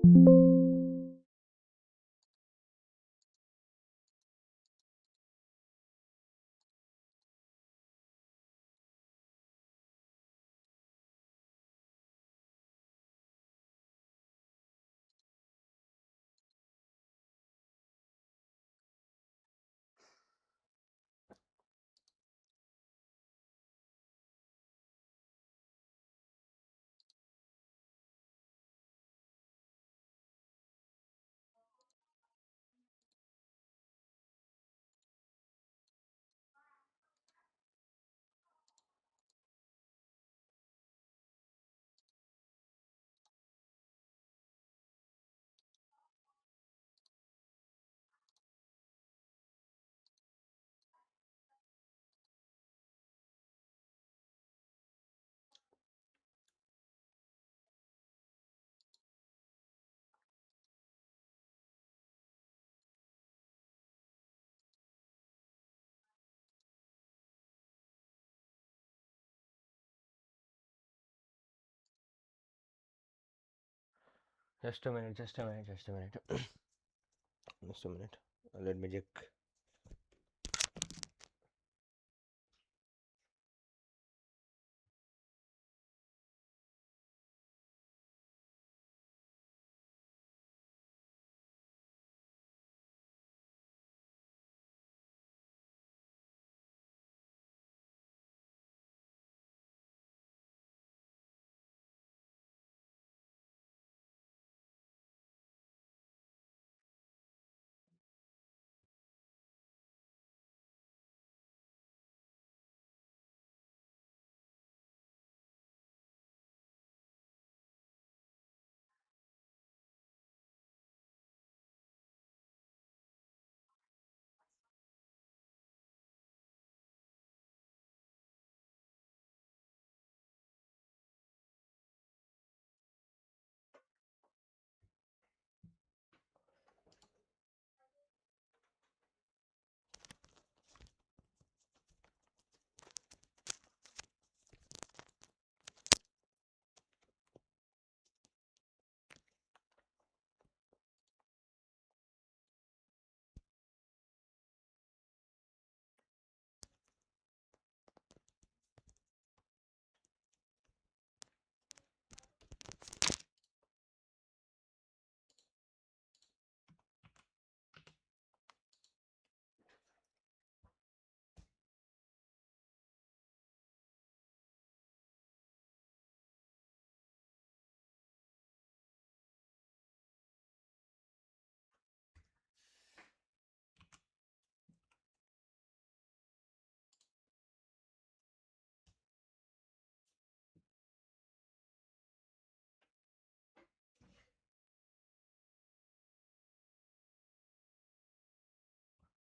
Just a minute, just a minute, just a minute. Just a minute. Let me check.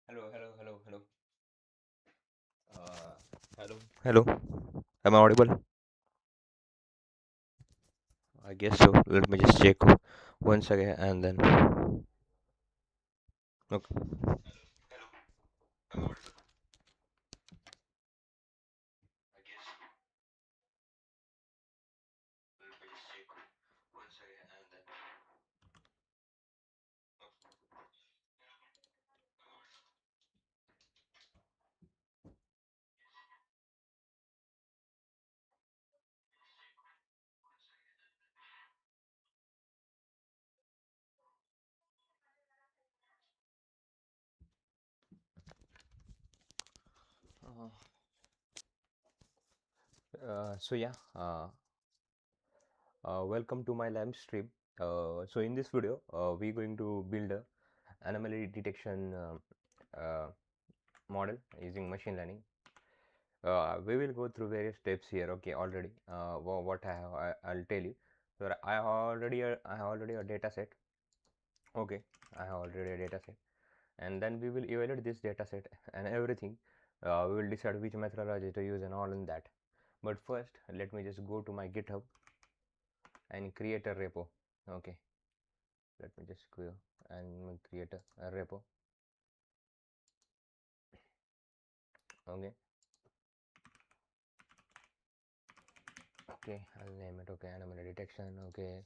Hello, hello, hello, hello. Hello, hello. Am I audible? I guess so. Let me just check once again and then. Okay. I guess. Let me just check once again and then. Uh, so yeah, welcome to my live stream. So in this video, we're going to build a anomaly detection model using machine learning. We will go through various steps here. Okay, already. What I have, I'll tell you. So I have already a data set. Okay, I have already a data set, and then we will evaluate this data set and everything. We will decide which methodology to use and all in that. But first, let me just go to my GitHub and create a repo. Okay, let me just go and create a repo. Okay, okay, I'll name it. Okay, anomaly detection. Okay,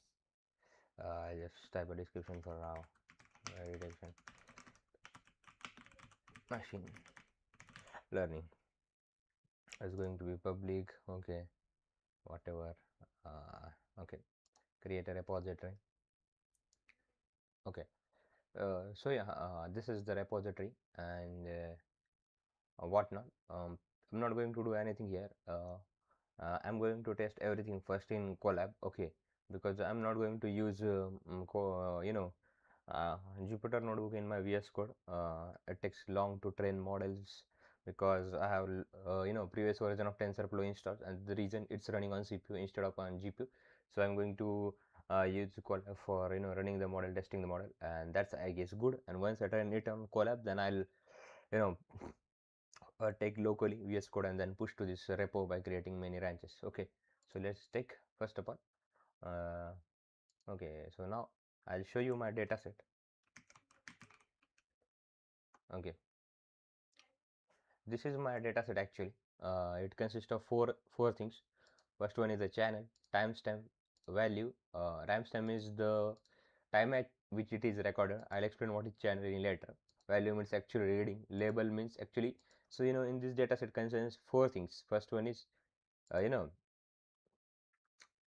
Just type a description for now. Detection machine learning is going to be public. Okay, whatever. Okay, create a repository. Okay, so yeah, this is the repository and whatnot. I'm not going to do anything here. I'm going to test everything first in Colab. Okay, because I'm not going to use uh, Jupyter notebook in my VS Code. It takes long to train models because I have previous version of TensorFlow installed, and the reason it's running on CPU instead of on GPU. So I'm going to use Colab for running the model, testing the model, and that's I guess good. And once I train it on Colab, then I'll you know take locally VS Code and then push to this repo by creating many branches. Okay, so let's take first of all. Uh, okay, so now I'll show you my data set. Okay, this is my data set actually. It consists of four things. First one is the channel, timestamp, value. Timestamp is the time at which it is recorded. I'll explain what is channel in later. Value means actually reading. Label means actually. So in this data set contains four things. First one is uh, you know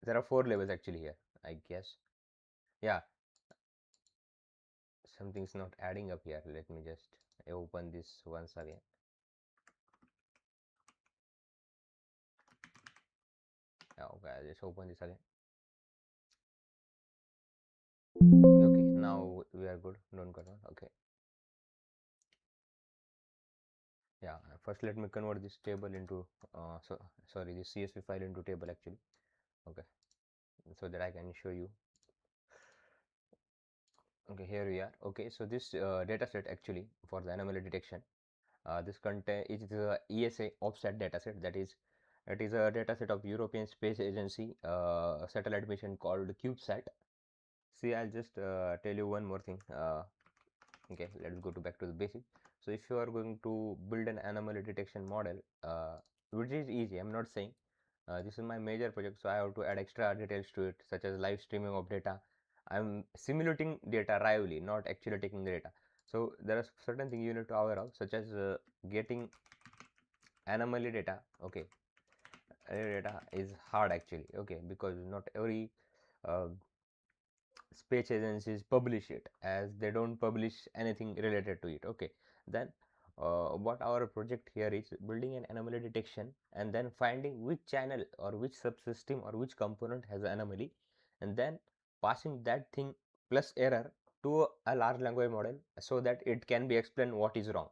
there are four levels actually here. I guess. Yeah, something's not adding up here. Let me just open this once again. Okay, I'll just open this again. Okay, now we are good. Don't convert. Okay. Yeah, first let me convert this table into sorry, this CSV file into table actually. Okay, so that I can show you. Okay, here we are. Okay, so this data set actually for the anomaly detection, this contain is the ESA offset data set. That is, it is a data set of European Space Agency satellite mission called CubeSat. See, I'll just tell you one more thing. Okay, let's go to back to the basic. So if you are going to build an anomaly detection model, which is easy, I'm not saying this is my major project, so I have to add extra details to it, such as live streaming of data. I'm simulating data live, not actually taking the data. So there are certain things you need to aware of, such as getting anomaly data. Okay, data is hard actually. Okay, because not every uh, space agencies publish it, as they don't publish anything related to it. Okay, then what our project here is building an anomaly detection and then finding which channel or which subsystem or which component has an anomaly, and then passing that thing plus error to a large language model so that it can be explained what is wrong.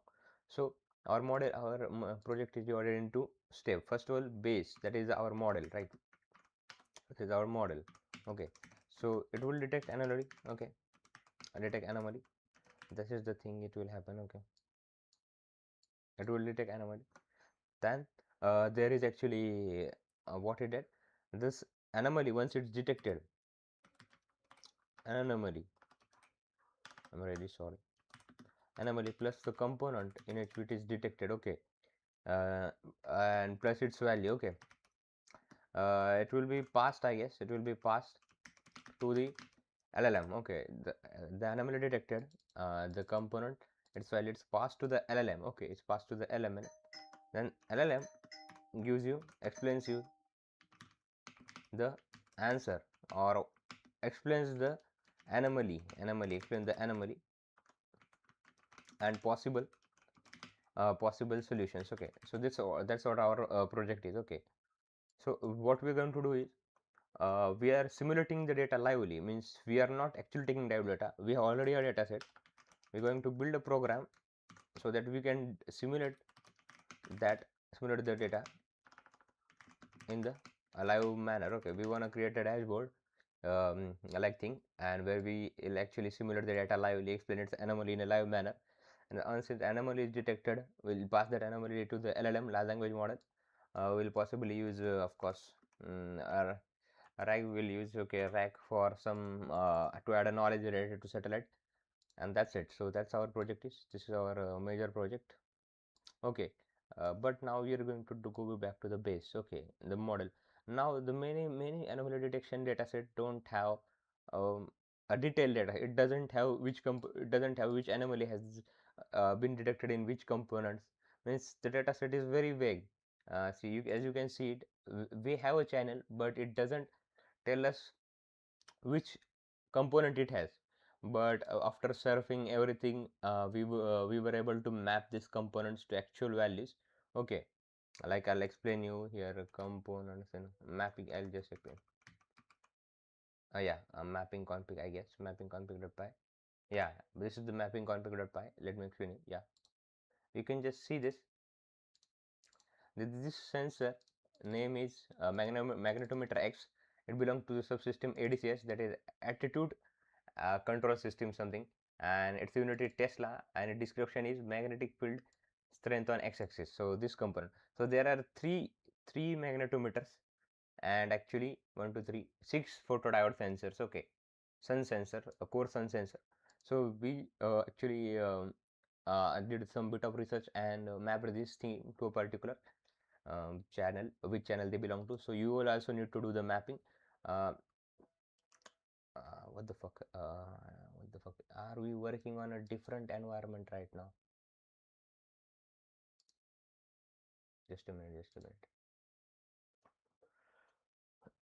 So our model, our project is divided into step. First of all, base, that is our model, right? This is our model. Okay, so it will detect anomaly. Okay, detect anomaly. This is the thing, it will happen. Okay, it will detect anomaly. Then there is actually what it did. This anomaly, once it's detected, anomaly, I'm really sorry, anomaly plus the component in which it is detected. Okay, uh, and plus its value. Okay, it will be passed, I guess it will be passed to the LLM. Okay, the anomaly detected, the component, its value, it's passed to the LLM. Okay, it's passed to the LLM. Then LLM gives you, explains you the answer, or explains the anomaly, explain the anomaly and possible solutions. Okay, so that's what our project is. Okay, so what we're going to do is we are simulating the data lively, means we are not actually taking live data. We have already a data set. We're going to build a program so that we can simulate the data in the live manner. Okay, we want to create a dashboard like thing, and where we will actually simulate the data lively, explain its anomaly in a live manner, and once the anomaly is detected, we'll pass that anomaly to the LLM, large language model. We'll possibly use of course our RAG will use, okay, RAG for some to add a knowledge related to satellite, and that's it. So that's our project is, this is our major project. Okay, but now we are going to go back to the base. Okay, the model. Now the many anomaly detection dataset don't have a detailed data. It doesn't have it doesn't have which anomaly has been detected in which components. Means the data set is very vague. See, as you can see it, we have a channel, but it doesn't tell us which component it has. But after surfing everything, we were able to map these components to actual values. Okay, like I'll explain you here components and mapping. I'll just explain. Yeah, mapping config, I guess, mapping config.py. Yeah, this is the mapping config.py. Let me explain it. Yeah, you can just see this. This sensor name is magnetometer X. It belongs to the subsystem ADCS, that is attitude control system something, and its unit is Tesla, and its description is magnetic field strength on x-axis. So this component. So there are three magnetometers, and actually 1 2 3 6 photodiode sensors. Okay, sun sensor, a core sun sensor. So we actually did some bit of research and mapped this thing to a particular channel, which channel they belong to. So you will also need to do the mapping. uh, what the fuck, what the fuck, are we working on a different environment right now? Just a minute, just a minute.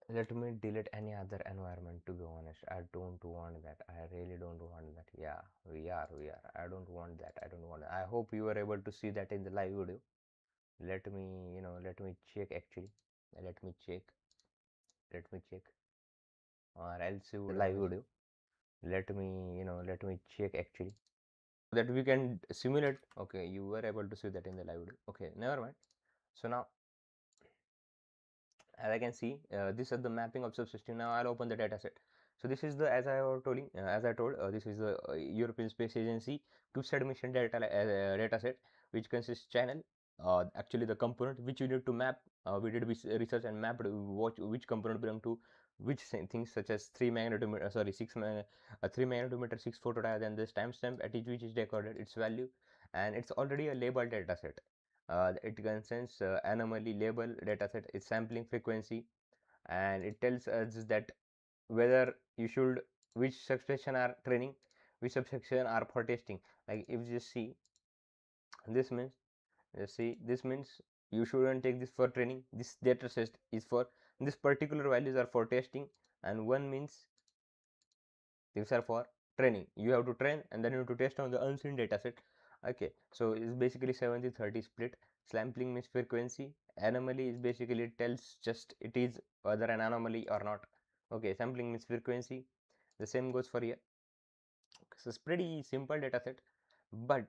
Let me delete any other environment. To be honest, I don't want that. I really don't want that. Yeah, we are I don't want that. I don't want that. I hope you were able to see that in the live video. Let me, let me check actually. Let me check. Let me check. Or else you would live video. Let me, let me check actually, that we can simulate. Okay, you were able to see that in the live video. Okay, never mind. So now, as I can see, this is the mapping of subsystem. Now I'll open the dataset. So this is the, as I was told, this is the European Space Agency CubeSat mission dataset, which consists channel, actually the component which you need to map. We did research and mapped which component belong to which things, such as 3 magnetometer, 3 magnetometer, 6 photodiode, and this timestamp at which is recorded its value, and it's already a labeled dataset. It contains anomaly label dataset, its sampling frequency, and it tells us that whether you should, which subsection are training, which subsection are for testing. Like if you just see, this means, this means you shouldn't take this for training. This dataset is for this particular values are for testing, and one means these are for training. You have to train and then you have to test on the unseen dataset. Okay, so it's basically 70-30 split. Sampling means frequency. Anomaly is basically tells just it is whether an anomaly or not. Okay, sampling means frequency. The same goes for here. So it's pretty simple dataset, but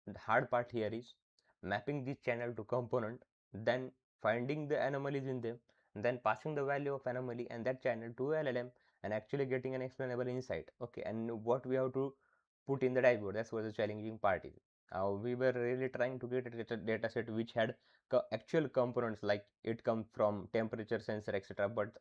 the hard part here is mapping this channel to component, then finding the anomalies in them, then passing the value of anomaly and that channel to LLM, and actually getting an explainable insight. Okay, and what we have to put in the dashboard, that's what the challenging part is. We were really trying to get a data set which had actual components, like it comes from temperature sensor, etc. But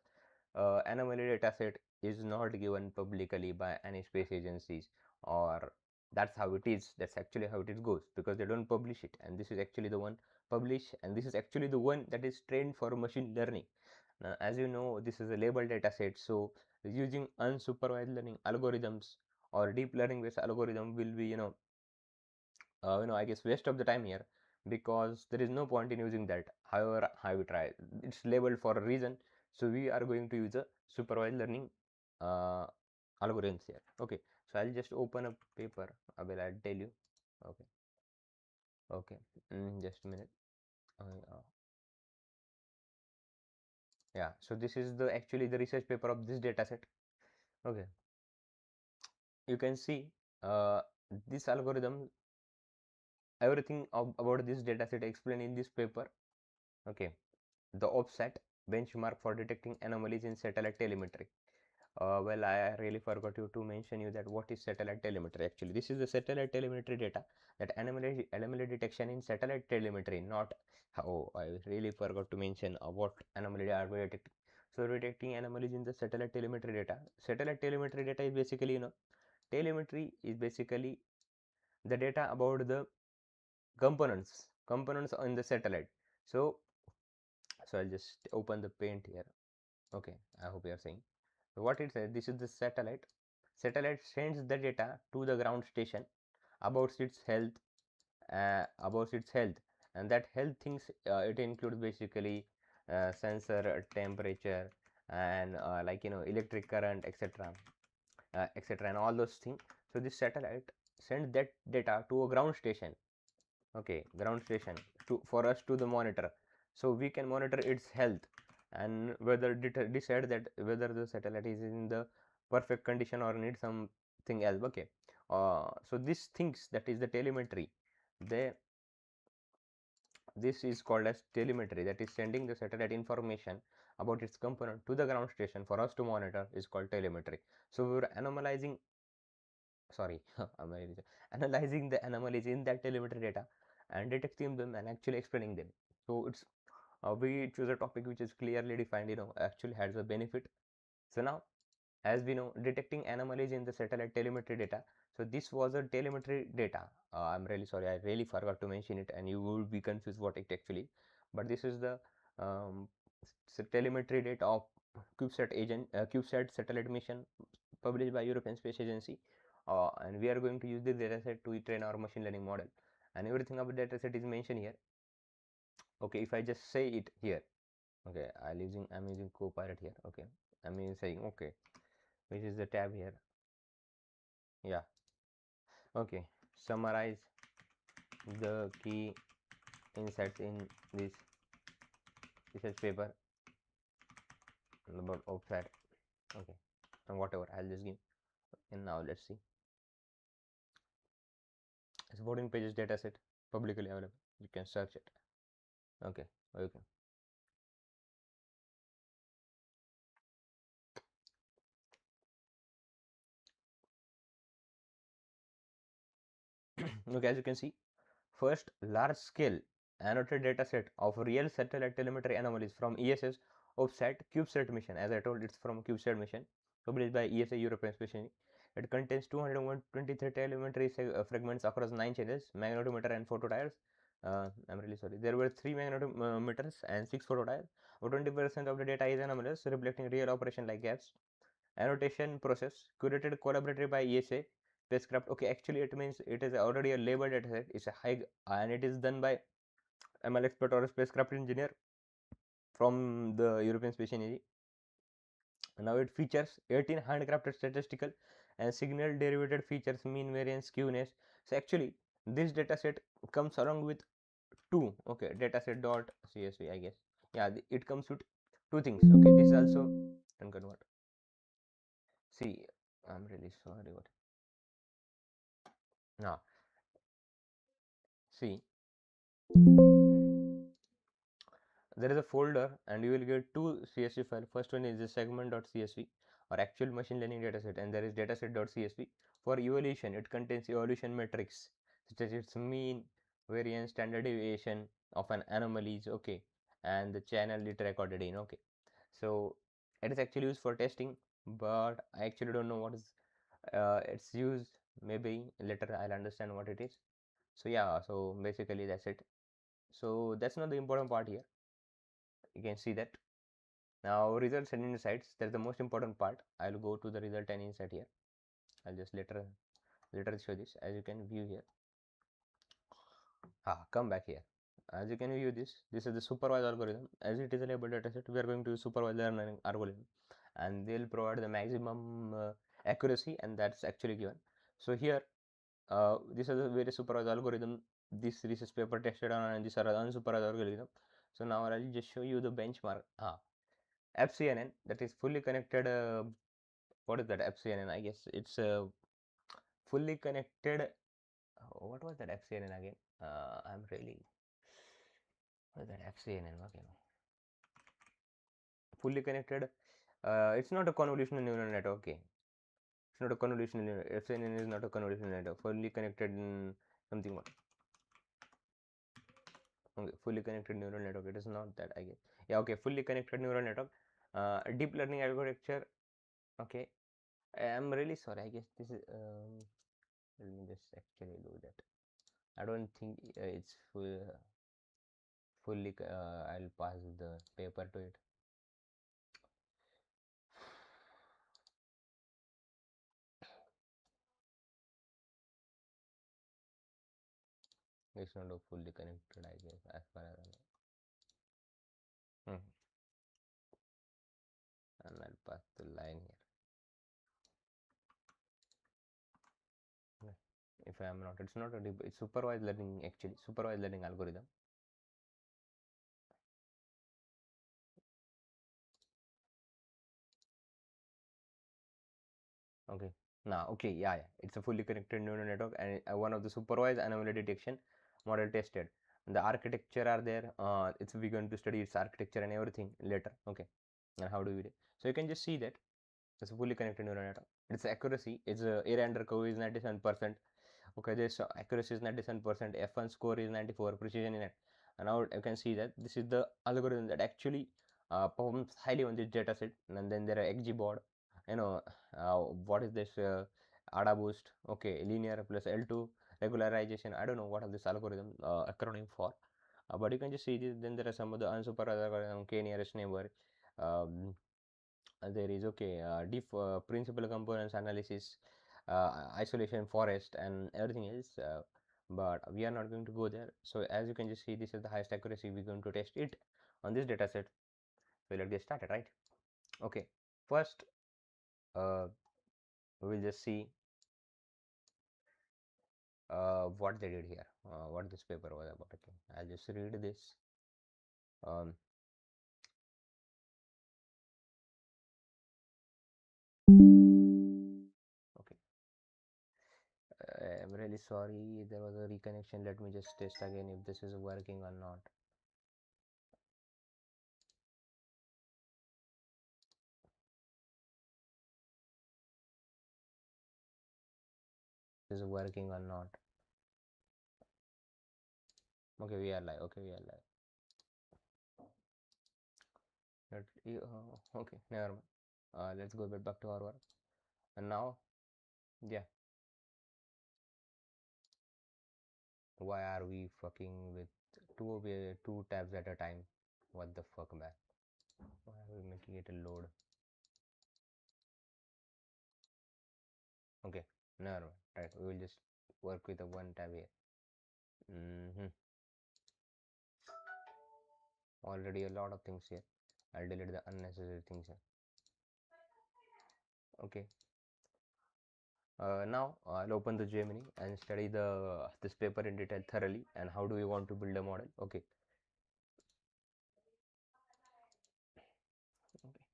anomaly dataset is not given publicly by any space agencies, or that's how it is. That's actually how it goes, because they don't publish it, and this is actually the one published, and this is actually the one that is trained for machine learning. Now, as you know, this is a label dataset, so using unsupervised learning algorithms or deep learning based algorithm will be, I guess, waste of the time here, because there is no point in using that. However, how we try, it's labeled for a reason, so we are going to use a supervised learning uh, algorithms here. Okay, so I'll just open a paper. I'll tell you. Okay, okay, just a minute. Yeah, so this is the actually the research paper of this dataset. Okay, you can see uh, this algorithm, everything about this dataset explained in this paper. Okay, the offset benchmark for detecting anomalies in satellite telemetry. Well, I really forgot to mention you that what is satellite telemetry. Actually, this is the satellite telemetry data, that anomaly detection in satellite telemetry. Not how, I really forgot to mention what anomaly are we detecting. So detecting anomalies in the satellite telemetry data. Satellite telemetry data is basically, telemetry is basically the data about the components on the satellite. So I'll just open the paint here. Okay, I hope you are seeing. So what it says, this is the satellite. satellite sends the data to the ground station about its health, and that health things, it includes basically sensor, temperature, and like electric current, etc., etc., and all those things. So this satellite sends that data to a ground station, okay, ground station, to for us to the monitor, so we can monitor its health and whether decide that whether the satellite is in the perfect condition or need something else, okay. So these things, that is the telemetry, they this is called as telemetry, that is sending the satellite information about its component to the ground station for us to monitor, is called telemetry. So we were analyzing, sorry, analyzing the anomalies in that telemetry data and detecting them and actually explaining them. So it's we choose a topic which is clearly defined, actually has a benefit. So now, as we know, detecting anomalies in the satellite telemetry data. So this was a telemetry data. I'm really sorry, I really forgot to mention it, and you will be confused what it actually. But this is the um, telemetry data of CubeSat satellite mission published by European Space Agency, and we are going to use this dataset to train our machine learning model. And everything about the dataset is mentioned here. Okay, if I just say it here, okay, I'm using Copilot here. Okay, I'm saying okay, which is the tab here. Yeah, okay, summarize the key insights in this research paper about OPSAT. Okay, and whatever, I'll just give. And now let's see. It's 14 pages dataset, publicly available. You can search it. Okay, okay. Okay, as you can see, first large scale annotated dataset of real satellite telemetry anomalies from ESS OPSAT CubeSat mission. As I told, it's from CubeSat mission published by ESA European Space Agency. It contains 223 telemetry fragments across 9 channels, magnetometer and photodiode. I'm really sorry. There were 3 magnetometers and 6 photodiode. About 20% of the data is anomalous, reflecting real operation like gaps. Annotation process curated collaboratively by ESA spacecraft. Okay, actually it means it is already a labeled dataset. It's a high, and it is done by ML expert or a spacecraft engineer from the European Space Agency. Now it features 18 handcrafted statistical and signal derivative features, mean variance, skewness. So actually this dataset comes along with two, okay, dataset dot csv, I guess. Yeah, it comes with two things. Okay, this is also convert. See, I'm really sorry. What now? See, there is a folder and you will get two CSV files. First one is the segment.csv or actual machine learning dataset, and there is dataset.csv. For evaluation, it contains evaluation metrics such as its mean, variance, standard deviation of an anomalies, okay, and the channel it recorded in, okay. So it is actually used for testing, but I actually don't know what is its used. Maybe later I'll understand what it is. So yeah, so basically that's it. So that's not the important part here. You can see that. Now results and insights, that's the most important part. I'll go to the result and insight here. I'll just later show this. As you can view here, come back here. As you can view this is the supervised algorithm. As it is a labeled dataset, we are going to use supervised learning algorithm, and they'll provide the maximum accuracy, and that's actually given. So here, this is a very supervised algorithm. This research paper tested on, and these are unsupervised algorithm. So now I'll just show you the benchmark. FCNN, that is fully connected. What is that FCNN? I guess it's fully connected. What was that FCNN again? I'm really. What is that FCNN? Okay, fully connected. It's not a convolutional neural network. Okay, it's not a convolutional neural. FCNN is not a convolutional network. Fully connected something. What? Okay, fully connected neural network. It is not that, I guess. Yeah, okay, fully connected neural network. Deep learning architecture. Okay, I'm really sorry. I guess this is. Let me just actually do that. I don't think it's fully. I'll pass the paper to it. It's not a fully connected, I guess, as far as I know. And I'll pass the line here. Yeah. If I am not, it's not a it's supervised learning, actually supervised learning algorithm. Okay. Now, okay, yeah, it's a fully connected neural network, and one of the supervised anomaly detection model tested. And the architecture are there. It's we're going to study its architecture and everything later. Okay, and how do we do? So you can just see that it's a fully connected neural network. Its accuracy is area under curve is 97%. Okay, this accuracy is 97%. F1 score is 94. Precision in it. And now you can see that this is the algorithm that actually performs highly on this data set. And then there are XG board. You know, what is this ADA boost? Okay, linear plus L2 regularization. I don't know what are this algorithm acronym for. But you can just see this. Then there are some of the unsupervised algorithm, K nearest neighbor. Um, there is okay deep principal components analysis, isolation forest and everything else, but we are not going to go there. So as you can just see, this is the highest accuracy. We're going to test it on this data set. So let's get started, right? Okay, first uh, we will just see what they did here, what this paper was about. Okay, I'll just read this. um, okay, I'm really sorry, there was a reconnection. Let me just test again if this is working or not. This is working or not. Okay, we are live. Okay, we are live. Okay, never mind. Let's go back to our work. And now, yeah, why are we fucking with two tabs at a time? What the fuck, man? Why are we making it a load? Okay, never mind. Right, we will just work with a one tab here. Already a lot of things here. I'll delete the unnecessary things here. Okay. Now I'll open the Gemini and study this paper in detail thoroughly, and how do we want to build a model. Okay. Okay.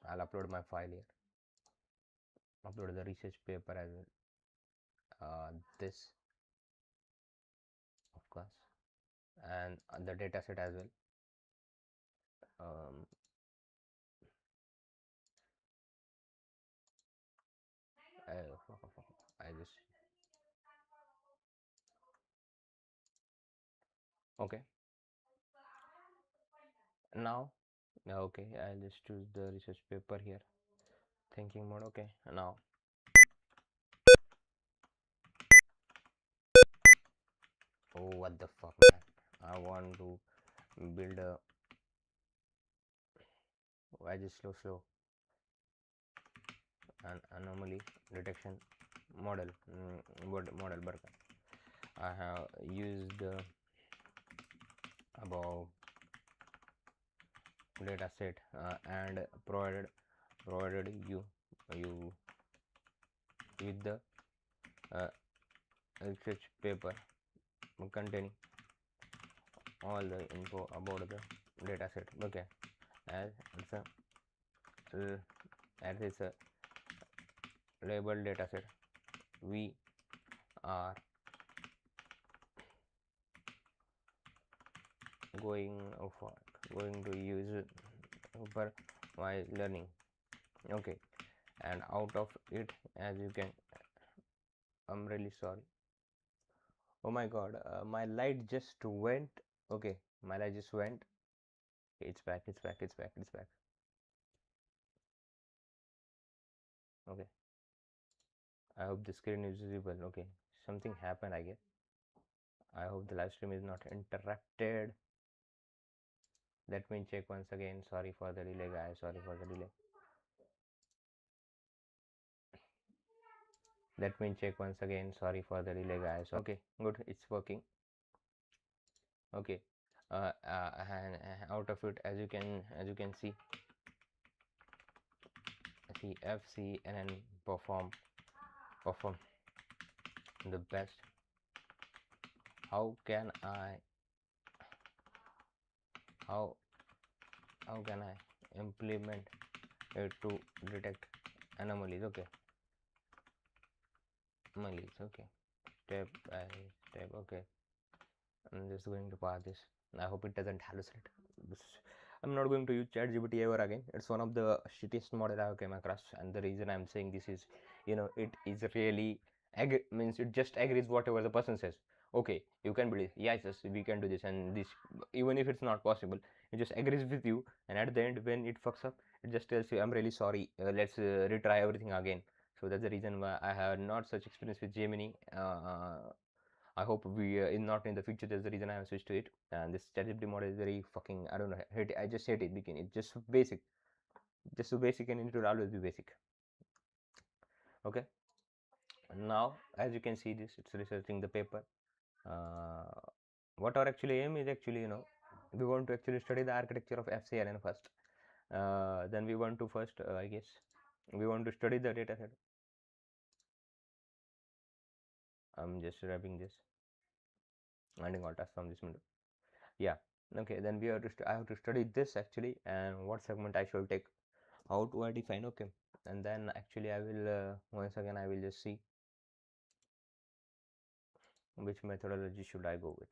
I'll upload my file here. Upload the research paper as well. This, of course, and the dataset as well. Um, I just okay. Now, okay, I'll just choose the research paper here. Thinking mode. Okay. Now, oh, what the fuck, man! I want to build a. I just slow an anomaly detection model. Model, but I have used above data set and provided you with the uh, research paper containing all the info about the data set. Okay, as it's a as it's a labeled data set, we are going for going to use supervised learning. Okay, and out of it, as you can, I'm really sorry. Oh my god, my light just went. Okay, my light just went. It's back, it's back, it's back, it's back. Okay, I hope the screen is visible. Okay, something happened, I guess. I hope the live stream is not interrupted. Let me check once again. Sorry for the delay, guys. Sorry for the delay. Let me check once again. Sorry for the delay, guys. Okay, good. It's working. Okay. And out of it, as you can see FCNN perform the best. How can I how how can I implement it to detect anomalies? Okay, anomalies. Okay, step by step. Okay, I'm just going to pass this. I hope it doesn't hallucinate. I'm not going to use ChatGPT ever again. It's one of the shittiest model I've came across, and the reason I'm saying this is, it is really means it just agrees whatever the person says. Okay, you can believe, yes, yes, we can do this and this, even if it's not possible, it just agrees with you, and at the end, when it fucks up, it just tells you, I'm really sorry. Let's retry everything again. So that's the reason why I have not such experience with Gemini. I hope we not in the future. That's the reason I have switched to it. And this ChatGPT model is very fucking, I don't know, hate it. I just hate it because it's just basic, just so basic, and it will always be basic. Okay. Now, as you can see, this it's researching the paper. Uh, what our actually aim is actually, we want to actually study the architecture of FCRN first. Then we want to first, I guess, we want to study the data set. I'm just wrapping this, ending all tasks from this window. Yeah. Okay, then we have to I have to study this actually, and what segment I should take, how do I define. Okay, and then actually I will once again I will just see which methodology should I go with.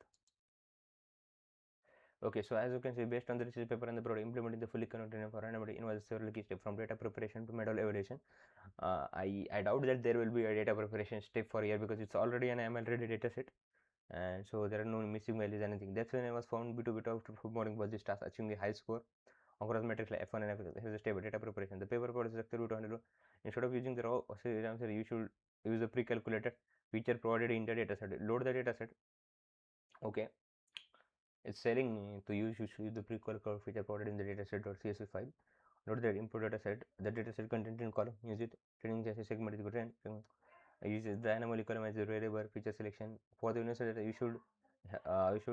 Okay, so as you can see, based on the research paper and the product, implementing the fully connected for Anomaly involves several key steps from data preparation to model evaluation. I doubt that there will be a data preparation step for here because it's already an ML ready data set, and so there are no missing values, anything. That's when I was found B2 bit of modeling for this task, achieving the high score across metrics like F1 and F2. Here's the stable data preparation. The paper code is structure to handle. Instead of using the raw answer, you should use the pre-calculated feature provided in the dataset. Load the dataset. Okay, it's telling me to use, you should use the pre-calculated feature provided in the dataset.csv file. Load the input dataset. The dataset content in column. Use it. Training as a segment is good. Uses the anomaly column as a variable feature selection. For the universal data, you should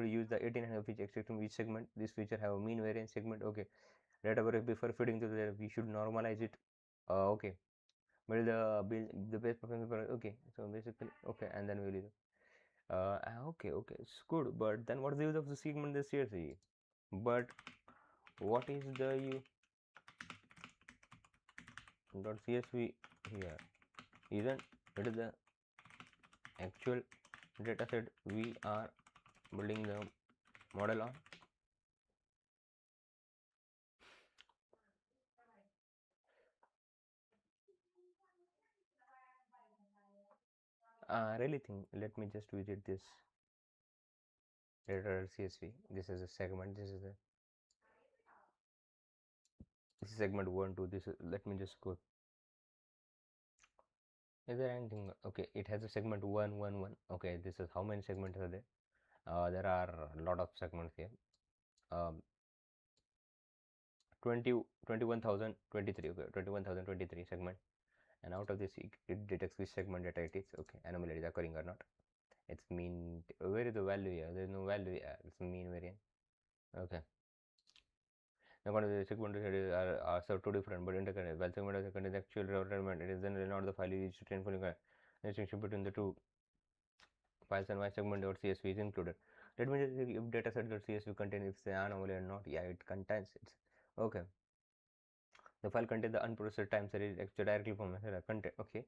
use the 1800 feature extracting each segment. This feature have a mean variance segment. Okay, data before feeding to the, we should normalize it. Okay, build the base performance. Okay, so basically, okay, and then we'll use okay, it's good, but then what's the use of the segment this CSV? But what is the .csv here? Isn't it the actual dataset we are building the model on? I really think, let me just visit this data CSV. This is a segment. This is segment 1 2. This is, let me just go. Is there anything? Okay, it has a segment 1 1 1. Okay, this is how many segments are there? There are a lot of segments here. um 21,023. Okay, 21,023 segment, and out of this it detects which segment data it is. Okay, anomaly is occurring or not. It's mean, where is the value here? There's no value here. It's mean variance. Okay, the segment are so two different but interconnected. While segment is contains actual requirement, it is generally not the file used to train for distinction between the two files, and my segment.csv is included. Let me just see if dataset.csv contains if the anomaly or not. Yeah, it contains it. Okay, the file contains the unprocessed time series extracted directly from the content. Okay,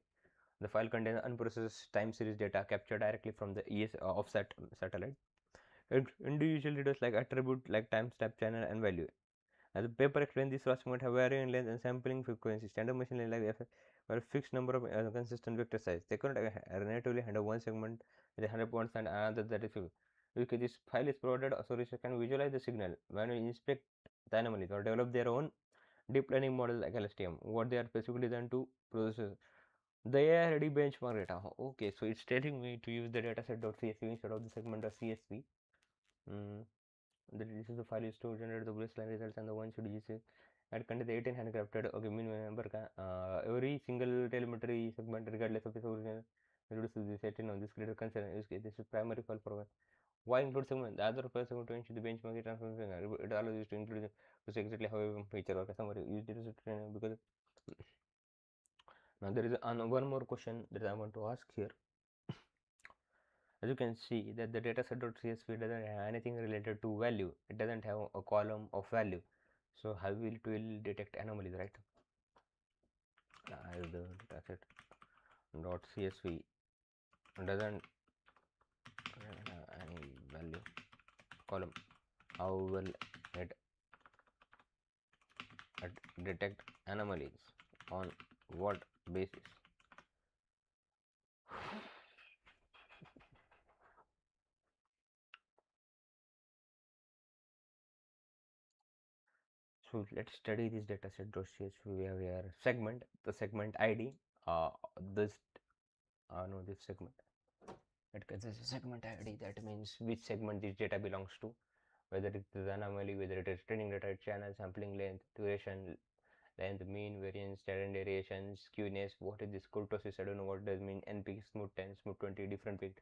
the file contains unprocessed time series data captured directly from the ES offset satellite. Individual data like attribute like timestamp, channel, and value. As the paper explains, this source might have varying length and sampling frequency. Standard machine learning like were a fixed number of consistent vector size. They cannot natively handle one segment with 100 points and another that is fixed. Because this file is provided, so researcher can visualize the signal when we inspect the anomalies or develop their own deep learning model like LSTM. What they are specifically designed to process. The AI ready benchmark data. Okay, so it's telling me to use the dataset.csv instead of the segment.csv. This is the file is to generate the baseline results, and the one should use it. and contain the 18 handcrafted. Okay, mean number every single telemetry segment regardless of its origin introduces this 18 on this greater concern. This is primary file for why include segment? The other person to ensure the benchmark transformation. It allows you to include to say exactly how a feature or summary use data set because now there is one more question that I want to ask here. As you can see that the dataset.csv doesn't have anything related to value. It doesn't have a column of value. So how it will detect anomalies, right? As the dataset.csv doesn't have any value column, how will it detect anomalies? On what basis? So let's study this dataset.csv. We have here segment, the segment ID. This no, this segment. It consists of segment ID. That means which segment this data belongs to, whether it is anomaly, whether it is training data, channel, sampling length, duration, length, mean, variance, standard deviation, skewness. What is this kurtosis? I don't know what does mean. NP, smooth 10, smooth 20, different peak.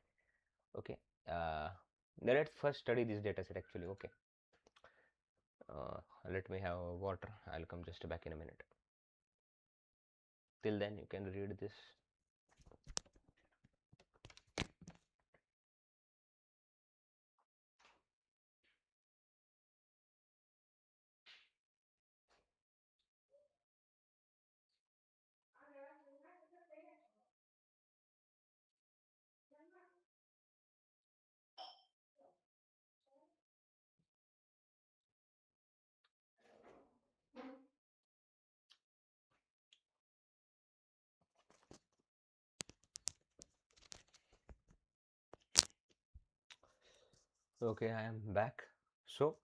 Okay. Now let's first study this dataset actually. Okay. Let me have water. I'll come just back in a minute. Till then, you can read this. Okay, I am back. So,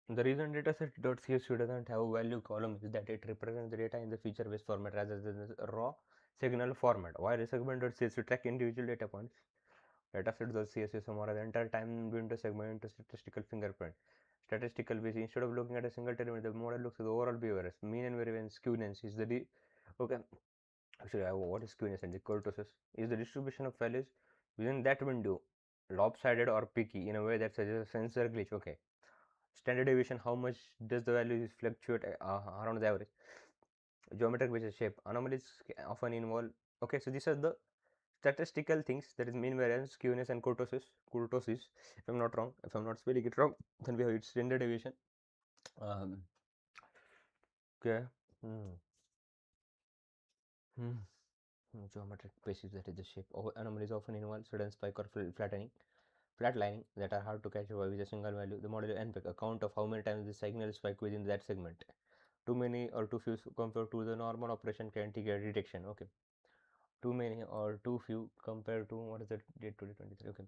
the reason dataset.csv doesn't have a value column is that it represents the data in the feature-based format rather than the raw signal format. While a segment.csv track individual data points, dataset.csv summarizes the entire time window segment into statistical fingerprint. Statistical base, instead of looking at a single element, the model looks at the overall behavior. Mean and variance, skewness is the okay. Actually, what is skewness and the kurtosis is the distribution of values within that window, lopsided or peaky in a way that suggests a sensor glitch. Okay. Standard deviation, how much does the value fluctuate around the average? Geometric basis shape, anomalies often involve. Okay, so these are the statistical things, that is mean variance, skewness, and kurtosis. If I'm not wrong, if I'm not spelling it wrong, then we have its standard deviation. Um, okay. Hmm. Hmm. Geometric basis, that is the shape. Anomalies often involve sudden spike or flatlining that are hard to catch with a single value. The model NPEG, a count of how many times the signal spike within that segment. Too many or too few compared to the normal operation can trigger detection. Okay. Too many or too few compared to what is the date 2023. Okay.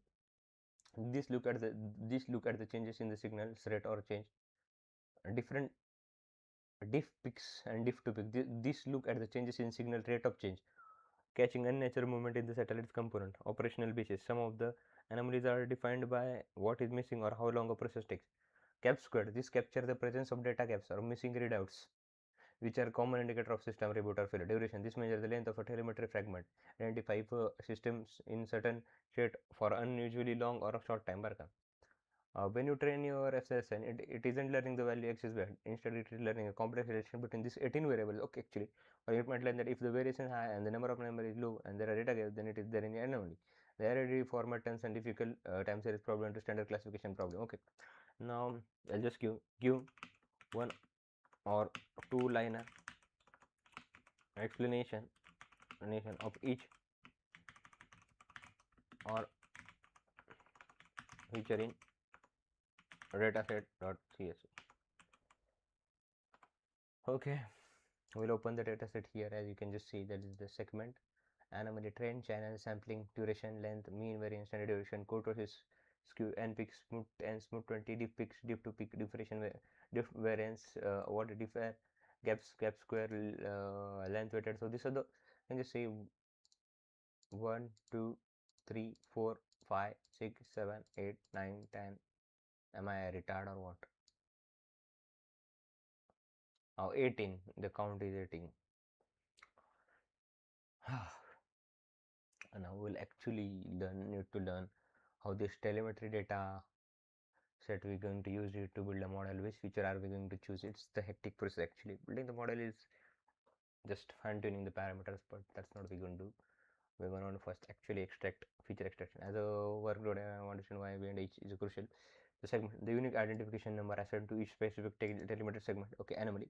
This look at the changes in the signal's rate or change. Different diff peaks and diff to peak. This look at the changes in signal rate of change, catching unnatural movement in the satellite component. Operational basis. Some of the anomalies are defined by what is missing or how long a process takes. Cap squared. This capture the presence of data gaps or missing readouts, which are common indicator of system reboot or failure. Duration. This measures the length of a telemetry fragment. Identify if systems in certain state for unusually long or a short time. When you train your SSN, it isn't learning the value x is bad. Instead, it is learning a complex relation between these 18 variables. Okay, actually, or it might learn that if the variation is high and the number of number is low and there are data gaps, then it is there in the anomaly. The array format turns and difficult time series problem to standard classification problem. Okay, now I'll just give one or two liner explanation of each or feature in dataset.csv. Okay, we'll open the dataset here. As you can just see, that is the segment, anomaly, trend, channel, sampling, duration, length, mean variance, standard deviation, kurtosis, skew, n peaks, smooth and smooth 20, diff peaks, diff to peak, differentiation, diff variance, what differ, gap square, length weighted. So these are the, can just say 1, 2, 3, 4, 5, 6, 7, 8, 9, 10. Am I a retard or what? Now 18, the count is 18. Now we'll actually need to learn how this telemetry data set we're going to use it to build a model. Which feature are we going to choose? It's the hectic process actually. Building the model is just fine tuning the parameters, but that's not what we're going to do. We're going to first actually extract feature extraction. As a workload, I understand why behind each is crucial. The segment, the unique identification number assigned to each specific telemetry segment. Okay, anomaly.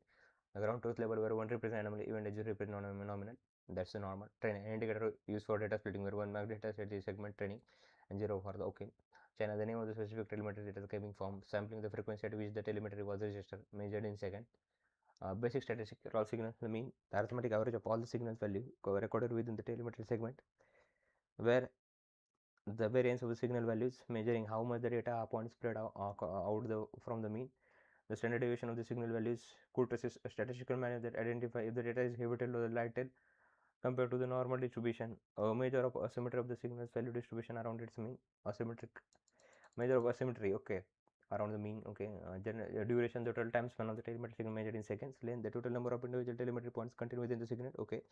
The ground truth level where 1 represents anomaly, even 0 represents nominal. That's the normal. Training, an indicator used for data splitting where 1 mark data set is segment training and 0 for the okay. China, the name of the specific telemetry data coming from sampling the frequency at which the telemetry was registered, measured in second. Basic statistic, raw signals, the mean, the arithmetic average of all the signals value recorded within the telemetry segment, where the variance of the signal values measuring how much the data points spread from the mean. The standard deviation of the signal values could resist a statistical manner that identify if the data is heavy tail or the light tail compared to the normal distribution. A measure of asymmetry of the signal's value distribution around its mean. Asymmetric measure of asymmetry, okay, around the mean, okay. Duration, the total time span of the telemetry signal measured in seconds. Length, the total number of individual telemetry points contained within the signal, okay.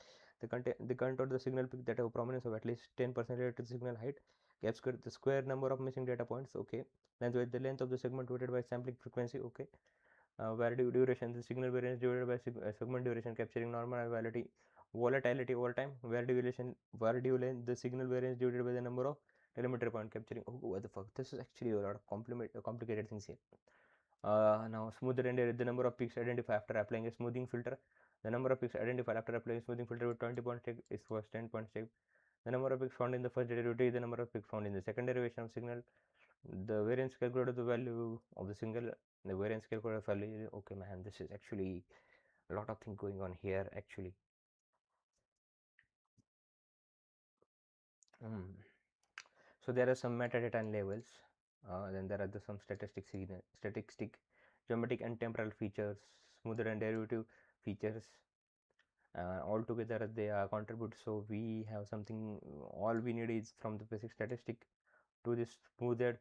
The content of the signal peak that have prominence of at least 10% related to the signal height. Gap square, the square number of missing data points, okay. Length, the length of the segment divided by sampling frequency, okay. Value duration, the signal variance divided by segment duration capturing normal volatility over time. Value length, the signal variance divided by the number of telemetry point capturing. Oh, what the fuck, this is actually a lot of complicated things here. Now smooth render, the number of peaks identified after applying a smoothing filter. The number of peaks identified after applying a smoothing filter with 20 point step is first 10 point step. The number of peaks found in the first derivative is the number of peaks found in the second derivation of signal. The variance calculated the value of the single, the variance calculated value. Okay, man, this is actually a lot of things going on here actually. So there are some metadata and labels. Then there are some statistic, geometric and temporal features, smoother and derivative features. All together they contribute. So we have something. All we need is from the basic statistic to this smoother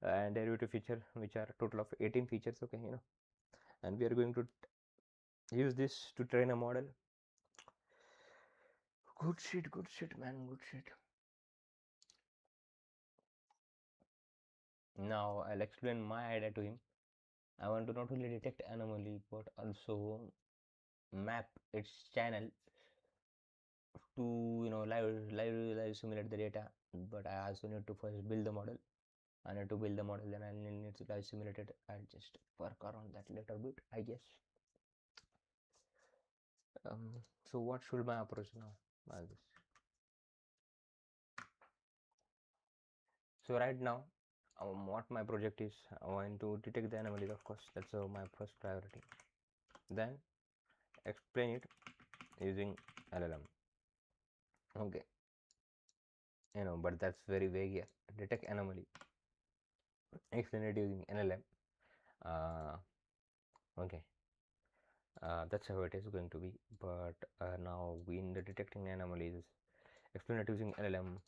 and derivative feature, which are a total of 18 features. Okay, and we are going to use this to train a model. Good shit, man, good shit. Now I'll explain my idea to him. I want to not only detect anomaly but also map its channel to live simulate the data. But I also need to first build the model. I need to build the model, then I need to live simulate it. I'll just work around that little bit, I guess. So what should my approach now? So right now, what my project is, I want to detect the anomalies. Of course, that's my first priority. Then explain it using LLM. Okay, but that's very vague here. Detect anomaly. Explain it using LLM. Okay, that's how it is going to be. But now we in the detecting anomalies, explain it using LLM.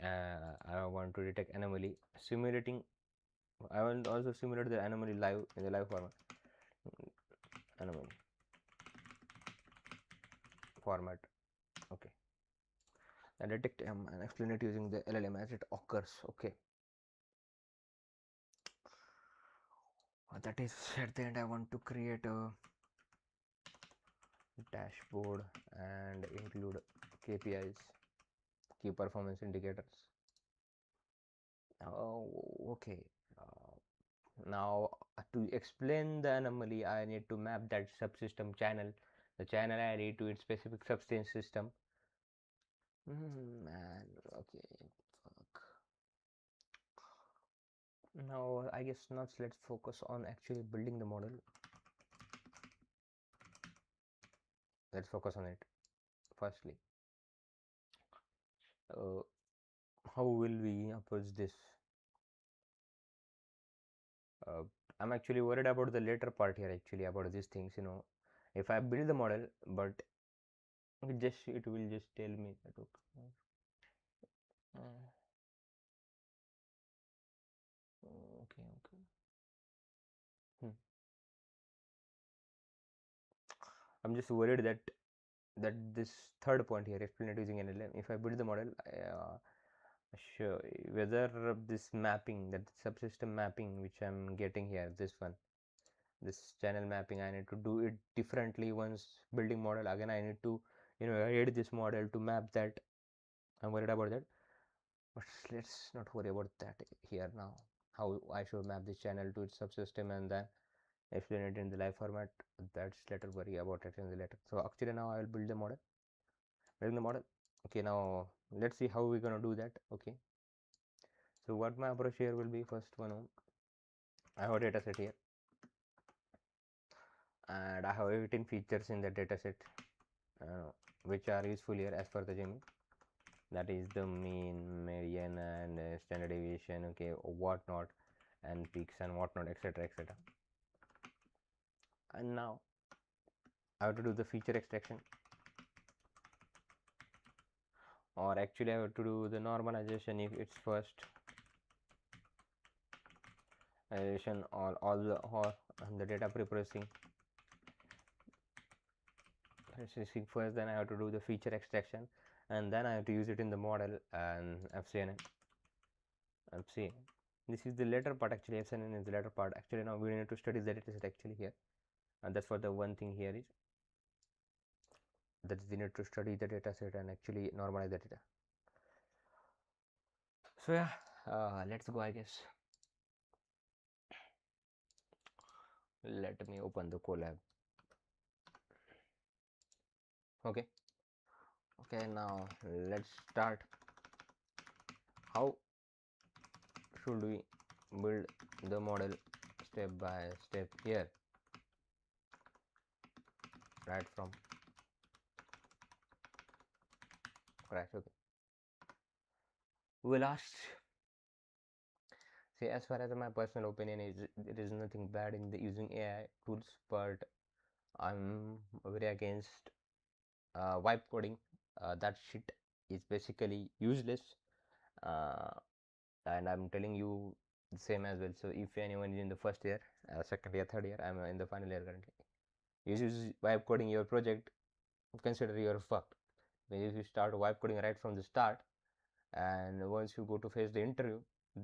I want to detect anomaly, simulating. I will also simulate the anomaly live in the live format. Anomaly format. Okay. And detect and explain it using the LLM as it occurs. Okay. That is at the end. I want to create a dashboard and include KPIs, key performance indicators. Oh, okay. Now to explain the anomaly, I need to map that subsystem channel, the channel ID to its specific substance system. Man, okay, fuck. Now I guess not. Let's focus on actually building the model. Let's focus on it. Firstly, how will we approach this? I'm actually worried about the later part here. Actually, about these things. If I build the model, but it will just tell me that okay. Okay. Hmm. I'm just worried that this third point here, explain it using NLM. If I build the model, sure, whether this mapping, that subsystem mapping which I'm getting here, this one, this channel mapping, I need to do it differently once building model. Again, I need to, edit this model to map that. I'm worried about that, but let's not worry about that here now. How I should map this channel to its subsystem and then explain it in the live format, that's later, worry about it in the later. So actually now I will build the model. Building the model. Okay, now let's see how we're gonna do that. Okay, so what my approach here will be, first one, I have a data set here and I have 18 features in the data set, which are useful here as per the Gemini. That is the mean, median, and standard deviation, okay, whatnot, and peaks and whatnot, etc, etc. And now I have to do the feature extraction, or actually I have to do the normalization if it's first or all the or the data preprocessing first, then I have to do the feature extraction, and then I have to use it in the model and FCNN. This is the later part. Actually, FCNN is the later part. Actually, now we need to study the dataset actually here, and that's what the one thing here is, that we need to study the dataset and actually normalize the data. So yeah, let's go, I guess. Let me open the Colab. Okay, now let's start. How should we build the model step by step here, right from scratch? Okay, we'll ask. See, as far as my personal opinion is, there is nothing bad in the using AI tools, but I'm very against vibe coding. That shit is basically useless, uh, and I'm telling you the same as well. So if anyone is in the first year, second year, third year, I'm in the final year currently, you use vibe coding your project, consider you're fucked. If you start vibe coding right from the start, and once you go to face the interview,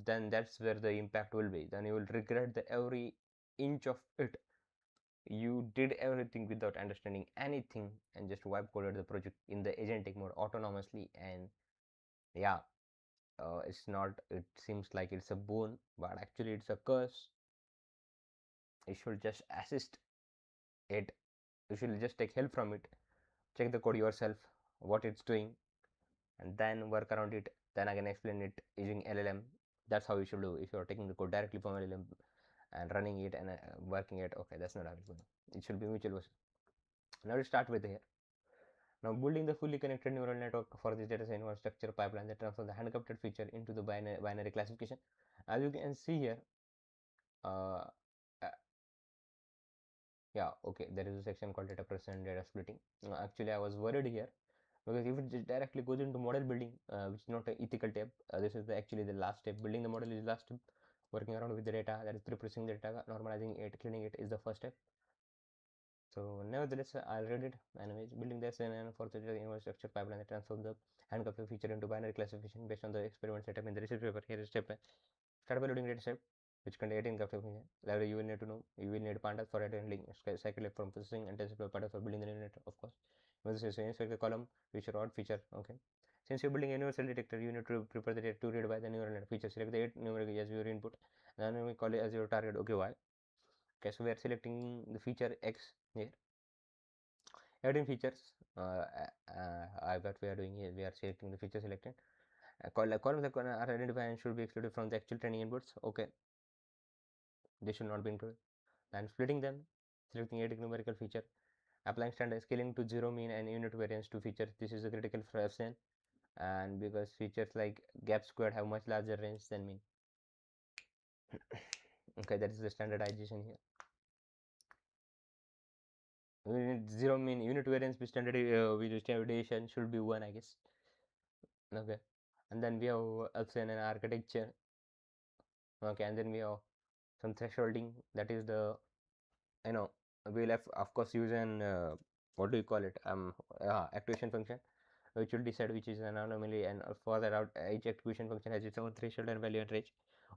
then that's where the impact will be. Then you will regret the every inch of it. You did everything without understanding anything and just vibe coded the project in the agentic mode autonomously, and yeah, it's not, it seems like it's a boon, but actually it's a curse. You should just assist it, you should just take help from it, check the code yourself what it's doing, and then work around it, then again explain it using LLM. That's how you should do. If you're taking the code directly from LLM and running it and working it, okay, that's not how it's going. It should be mutual version. Now let's start with here. Now building the fully connected neural network for this data science structure pipeline that transforms the handcrafted feature into the binary classification. As you can see here, uh, uh, yeah, okay, there is a section called data processing and data splitting. Actually, I was worried here because if it just directly goes into model building, which is not an ethical step, this is actually the last step. Building the model is the last step. Working around with the data, that is preprocessing the data, normalizing it, cleaning it, is the first step. So nevertheless, I'll read it. Anyways, building the SNN for the infrastructure pipeline that transforms the handcuff feature into binary classification based on the experiment setup in the research paper. Here is step 1. Start by loading data set, which contain 18 classification. Library you will need to know. You will need pandas for handling, cycle from processing, and test pandas for building the neural net, of course. This is insert the column feature or feature. Okay. Since you're building a universal detector, you need to prepare the data to read by the neural net feature. Select the 8 numeric as your input. Then we call it as your target. Okay, why? Okay, so we are selecting the feature X here. 18 features. What we are doing here, we are selecting the feature selected. Columns that are identified and should be excluded from the actual training inputs. Okay, they should not be included. And splitting them, selecting 8 numerical feature, applying standard scaling to 0 mean and unit variance to features. This is a critical for FCN, and because features like gap squared have much larger range than mean. Okay, that is the standardization here. Zero mean unit variance with standard deviation should be 1, I guess. Okay, and then we have FCN and architecture. Okay, and then we have some thresholding, that is the, we'll have of course use an what do you call it, activation function, which will decide which is an anomaly, and for that out each activation function has its own threshold and value and range.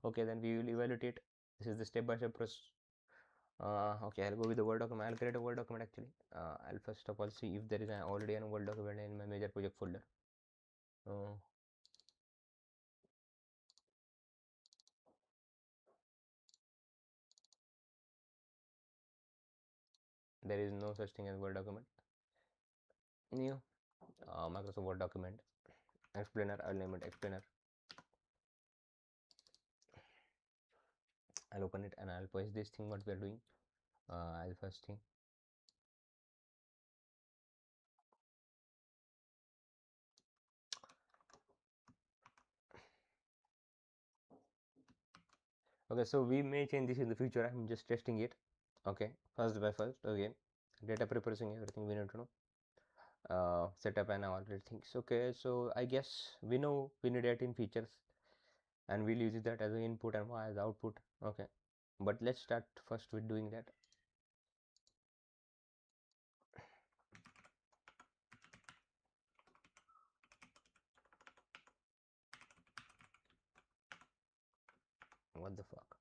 Okay, then we will evaluate it. This is the step-by-step process. Okay, I'll go with the Word document. I'll create a Word document actually. I'll first of all see if there is already a Word document in my major project folder. uh, there is no such thing as Word document. New Microsoft Word document explainer. I'll name it explainer. I'll open it and I'll post this thing what we are doing. I'll first thing. Okay, so we may change this in the future. I'm just testing it. Okay, first by first. Okay, data preparation, everything we need to know. Setup and all the things. Okay, so I guess we know we need 18 features, and we'll use that as an input and as output. Okay, but let's start first with doing that. What the fuck?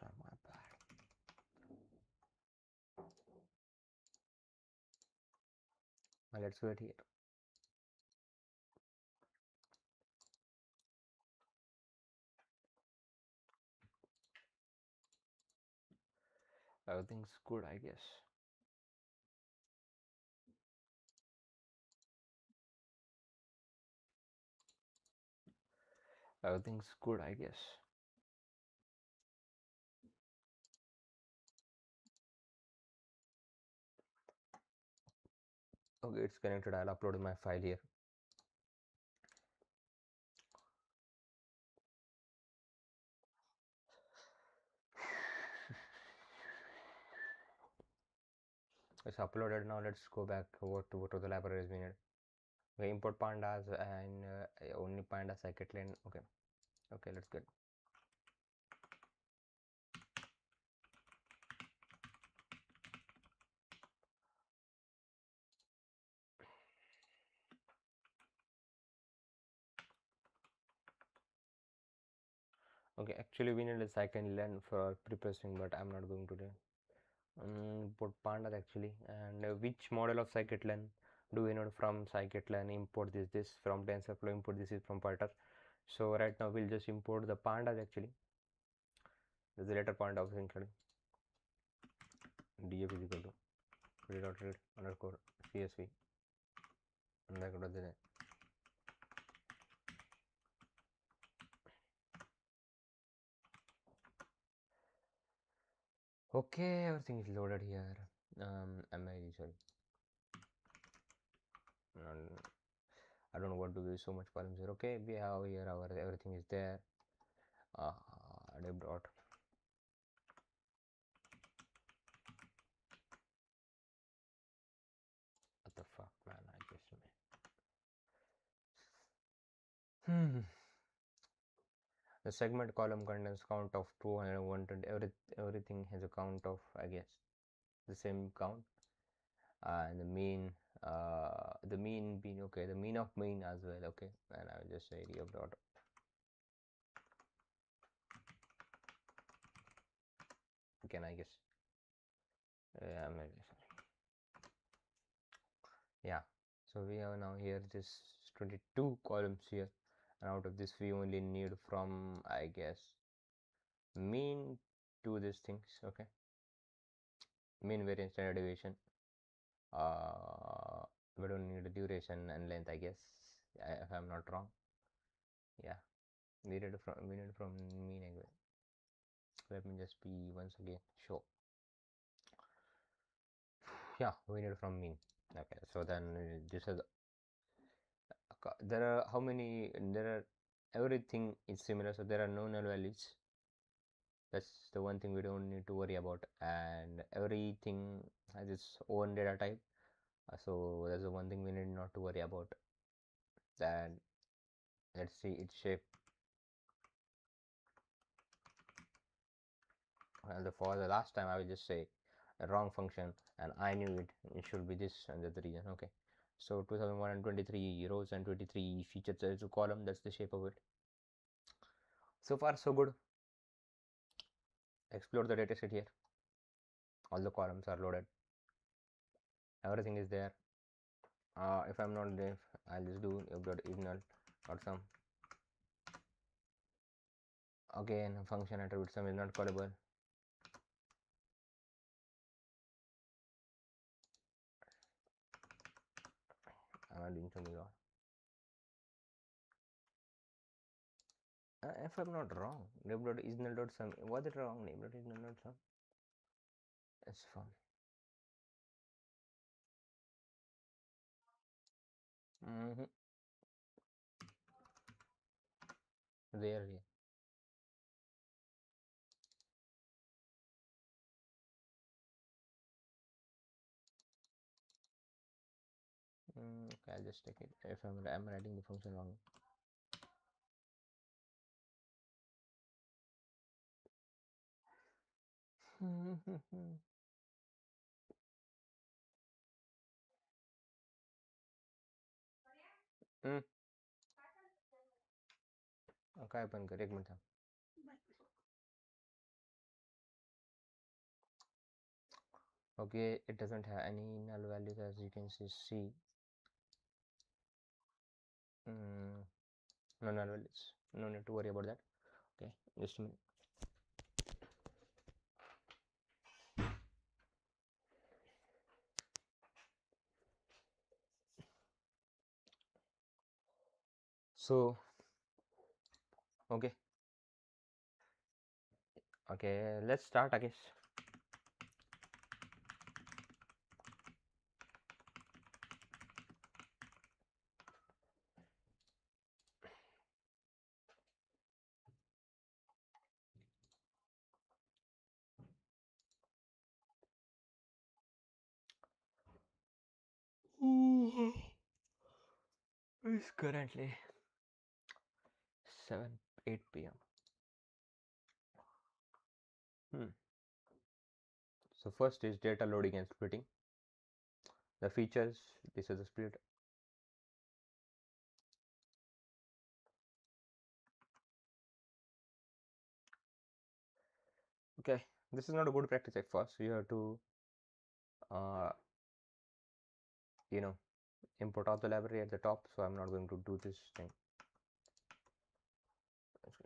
My bad. Let's wait here. Everything's good, I guess. Everything's good, I guess. Okay, it's connected. I'll upload my file here. It's uploaded. Now let's go back over to the libraries we need. Okay, import pandas and only panda scikit-learn. Okay, okay, let's get. Okay, actually we need a scikit-learn for preprocessing, but I'm not going to do. Import pandas actually, and which model of scikit-learn do we know from scikit-learn? Import this from TensorFlow. Import this is from Python. So right now we'll just import the pandas actually. There's a later point of including df is equal to read underscore csv and that go to okay, everything is loaded here. Am I sorry? I don't know what to do. So much columns here. Okay, we have here our everything is there. Dev dot. What the fuck, man? I just the segment column contains count of 200, 120. Everything has a count of, I guess, the same count. And the mean being okay, the mean of mean as well. Okay, and I will just say dev dot. Again, I guess. Yeah, so we have now here this 22 columns here, and out of this we only need from, I guess, mean to these things. Okay, mean, variance, standard deviation. We don't need duration and length, I guess, if I'm not wrong. Yeah, we need from mean anyway. Let me just be once again show. Yeah, we need from mean. Okay, so then this is there are how many, there are, everything is similar, so there are no null values. That's the one thing we don't need to worry about, and everything has its own data type. So that's the one thing we need not to worry about. Then let's see its shape. And for the last time I will just say a wrong function, and I knew it should be this, and that's the reason. Okay, so 2123 rows and 23 features as a column, that's the shape of it. So far so good. Explore the dataset here. All the columns are loaded, everything is there. If I'm not there, I'll just do if null or some. Again, function attribute sum is not callable. I'm doing something wrong. If I'm not wrong, name.isNull.sum. Was it wrong? Name.isNull.sum. It's fun. There, yeah. Okay, I'll just take it. If I'm writing the function wrong. काय पण कर, एक minute थांब. Okay, it doesn't have any null values, as you can see. No null values. No need to worry about that. Okay, just a minute. So, okay, let's start, I guess. It's currently 8 p.m. So first is data loading and splitting. The features, this is the split. Okay, this is not a good practice at first. You have to import out the library at the top, so I'm not going to do this thing. Let's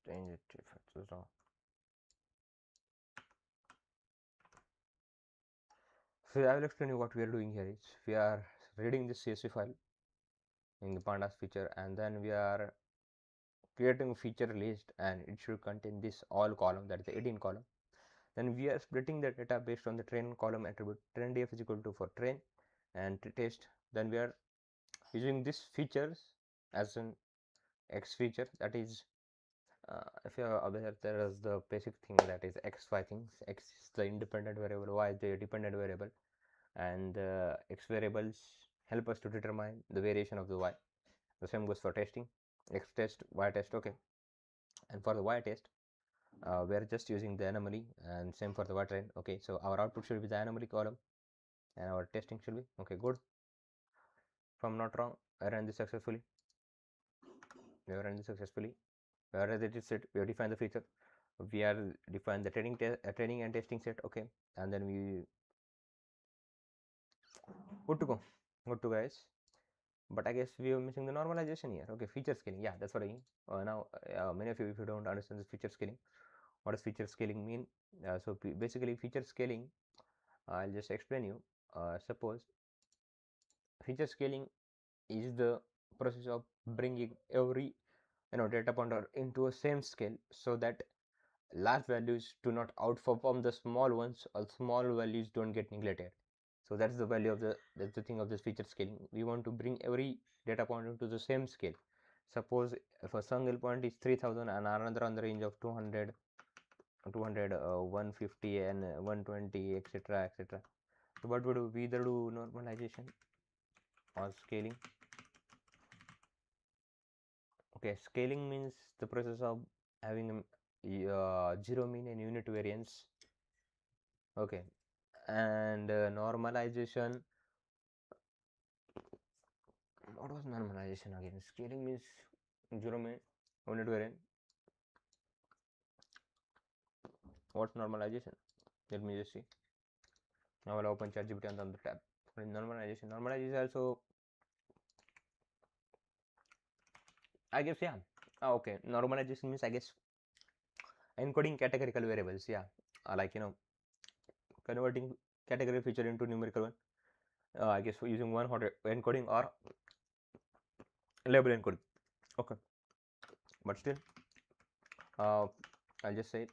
change it if it's wrong. So I will explain you what we are doing here. Is we are reading this CSV file in the pandas feature, and then we are creating a feature list, and it should contain this all column, that is the 18 column. Then we are splitting the data based on the train column attribute. Train df is equal to for train and test. Then we are using this features as an x feature, that is if you are aware, there is the basic thing that is xy things. X is the independent variable, y is the dependent variable, and x variables help us to determine the variation of the y. The same goes for testing, x test, y test. Okay, and for the y test we are just using the anomaly, and same for the y train. Okay, so our output should be the anomaly column and our testing should be okay. Good. If I'm not wrong, I ran this successfully. We have run this successfully. Whereas it is set, we have defined the feature. We are defined the training and testing set. Okay, and then we good to go. Good to guys. But I guess we are missing the normalization here. Okay, feature scaling. Yeah, that's what I mean. Now, many of you, if you don't understand this feature scaling, what does feature scaling mean? So basically, feature scaling, I'll just explain you. Suppose feature scaling is the process of bringing every data pointer into a same scale, so that large values do not outperform the small ones, or small values don't get neglected. So that's the value of that's the thing of this feature scaling. We want to bring every data point into the same scale. Suppose if a single point is 3000 and another on the range of 200, 150 and 120, etc, etc. So what would we either do normalization or scaling? Okay, scaling means the process of having zero mean and unit variance. Okay, and normalization. What was normalization again? Scaling means zero mean, unit variance. What's normalization? Let me just see. Now I'll open ChatGPT on the tab. Normalization. Normalization is also, I guess, yeah. Okay. Normalization means, I guess, encoding categorical variables. Yeah. Like, converting category feature into numerical one. I guess using one hot encoding or label encoding. Okay. But still, I'll just say it.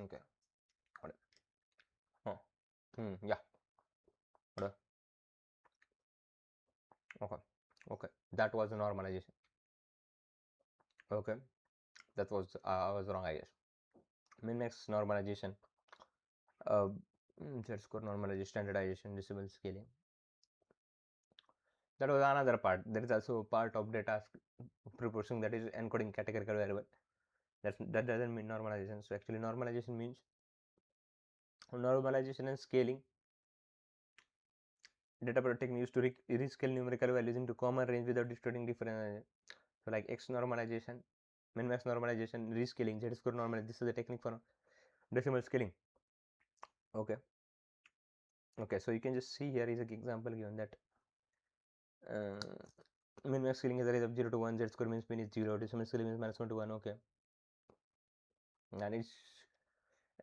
Okay. Huh. Yeah. Okay. Okay. That was the normalization. Okay. That was, I was wrong, I guess. Min-max normalization. Uh, Z-score normalization, standardization, decimal scaling. That was another part. There is also part of data proportion, that is encoding categorical variable. That doesn't mean normalization. So actually normalization means normalization and scaling. Data technique used to rescale numerical values into common range without distorting different. So like X normalization, min-max normalization, rescaling, Z-score normalization. This is the technique for decimal scaling. Okay. Okay, so you can just see here is an example given that min-max scaling is a range of 0 to 1, Z-score means min is 0, decimal scaling means -1 to 1. Okay, and it's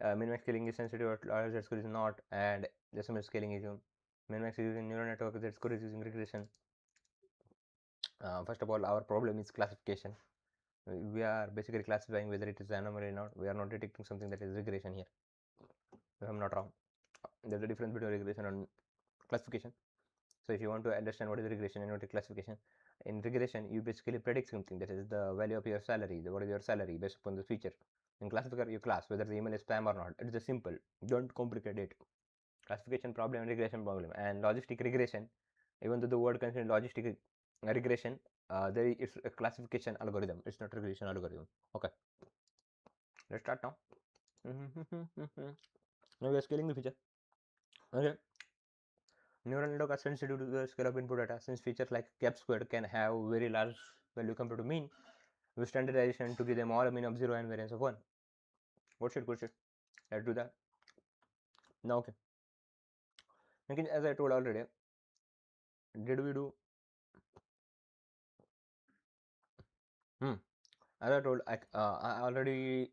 min-max scaling is sensitive or Z-score is not, and decimal scaling is min-max is using neural network, Z-score is using regression. First of all, our problem is classification. We are basically classifying whether it is anomaly or not. We are not detecting something that is regression here, if I'm not wrong. There's a difference between regression and classification. So if you want to understand what is regression and what is classification, in regression you basically predict something, that is the value of your salary, what is your salary based upon the feature. In classifier you class whether the email is spam or not. It's just simple, don't complicate it. Classification problem and regression problem. And logistic regression, even though the word contains logistic regression, there is a classification algorithm, it's not regression algorithm. Okay, let's start now. Now we are scaling the feature. Okay, neural network are sensitive to the scale of input data. Since features like cap squared can have very large value compared to mean, with standardization to give them all a mean of 0 and variance of 1. What should good shit? Let's do that. Now, okay. Again, as I told already, did we do? As I told, I already,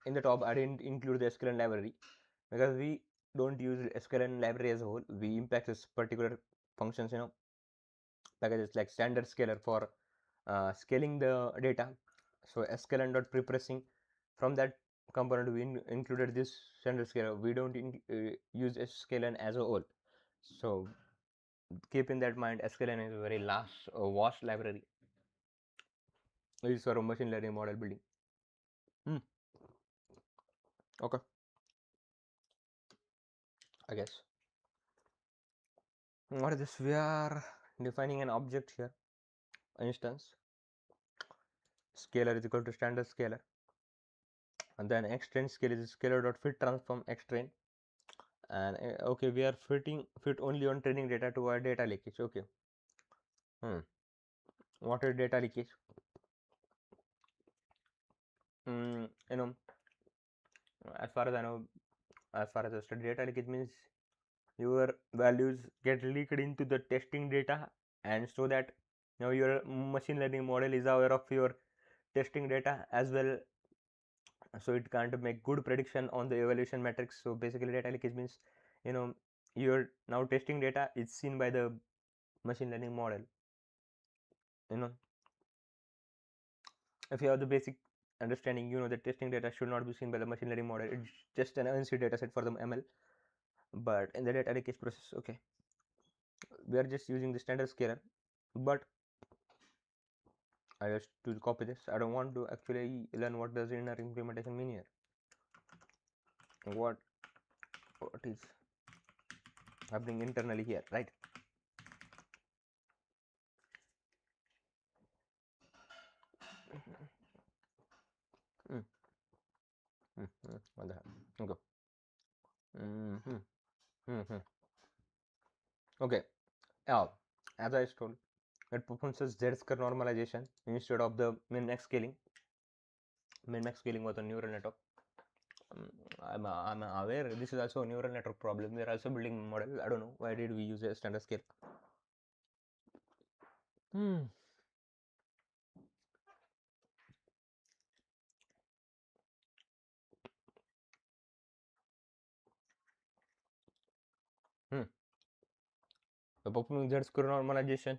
in the top, I didn't include the sklearn library because we don't use sklearn library as a whole. We impact this particular functions, packages like standard scaler for scaling the data. So sklearn.preprocessing, from that component we included this standard scaler. We don't use sklearn as a whole. So keep in that mind, sklearn is a very vast library used for machine learning model building. Okay, I guess. What is this? We are defining an object here, instance. Scalar is equal to standard scalar, and then xtrain scale is scalar dot fit transform xtrain. And okay, we are fit only on training data to our data leakage. Okay. What is data leakage? As far as I know, as far as I study, data leakage means your values get leaked into the testing data, and so that now your machine learning model is aware of your testing data as well, so it can't make good prediction on the evaluation metrics. So basically data leakage means your now testing data is seen by the machine learning model. If you have the basic understanding, that testing data should not be seen by the machine learning model. It's just an unseen data set for the ML. But in the data leakage process, okay, we are just using the standard scalar, but I just to copy this. I don't want to actually learn what does inner implementation mean here. What is happening internally here, right? What the hell? Okay. Mm-hmm. Mm-hmm. Okay. Now, as I told, it performs as Z-square normalization instead of the min-max scaling. Min-max scaling was a neural network. Um, I'm aware this is also a neural network problem. We are also building model. I don't know why did we use a standard scale. Hmm. Hmm. The performing Z-square normalization,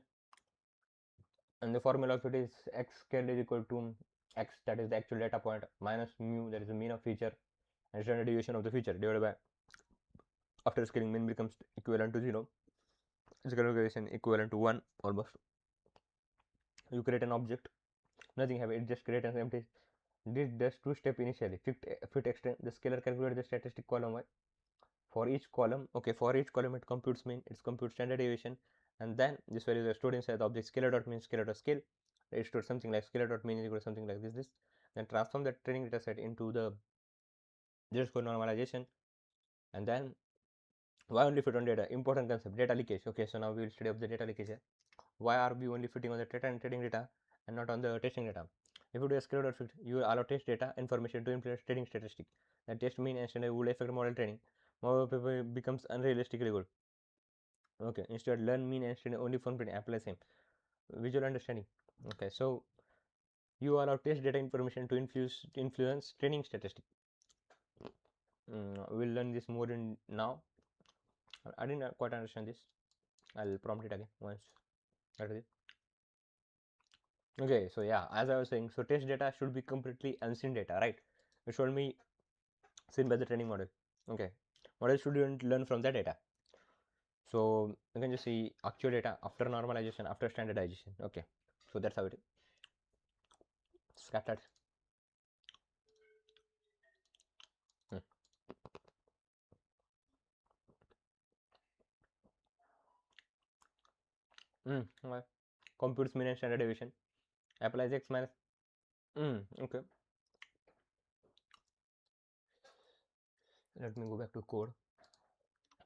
and the formula of it is x scaled is equal to x, that is the actual data point, minus mu, that is the mean of feature, and standard deviation of the feature, divided by, after scaling, mean becomes equivalent to 0, scaling equivalent to 1 almost. You create an object, nothing happens, it just creates an empty. This does two step initially. Fit extend, the scalar calculates the statistic column y for each column. Okay, for each column it computes mean, it computes standard deviation, and then this value is stored inside the object scalar dot mean, scalar dot scale. It stores something like scalar dot mean is equal to something like this. Then transform the training data set into the Z-score normalization, and then why only fit on data? Important concept, data leakage. Okay, so now we will study of the data leakage here. Why are we only fitting on the data and trading data and not on the testing data? If you do a scalar dot fit, you will allow test data information to influence trading statistic. The test mean and standard will affect model training. Model paper becomes unrealistically good. Okay, instead learn mean and standard only from apply same. Visual understanding. Okay, so you allow test data information to influence training statistic. We'll learn this more in now. I didn't quite understand this. I'll prompt it again once. Okay, so yeah, as I was saying, so test data should be completely unseen data, right? It should be seen by the training model. Okay, what else should you learn from the data? So you can just see actual data after normalization, after standardization. Okay, so that's how it is. Scattered. Hmm. Okay. Computes mean and standard deviation. Applies x minus. Okay. Let me go back to code.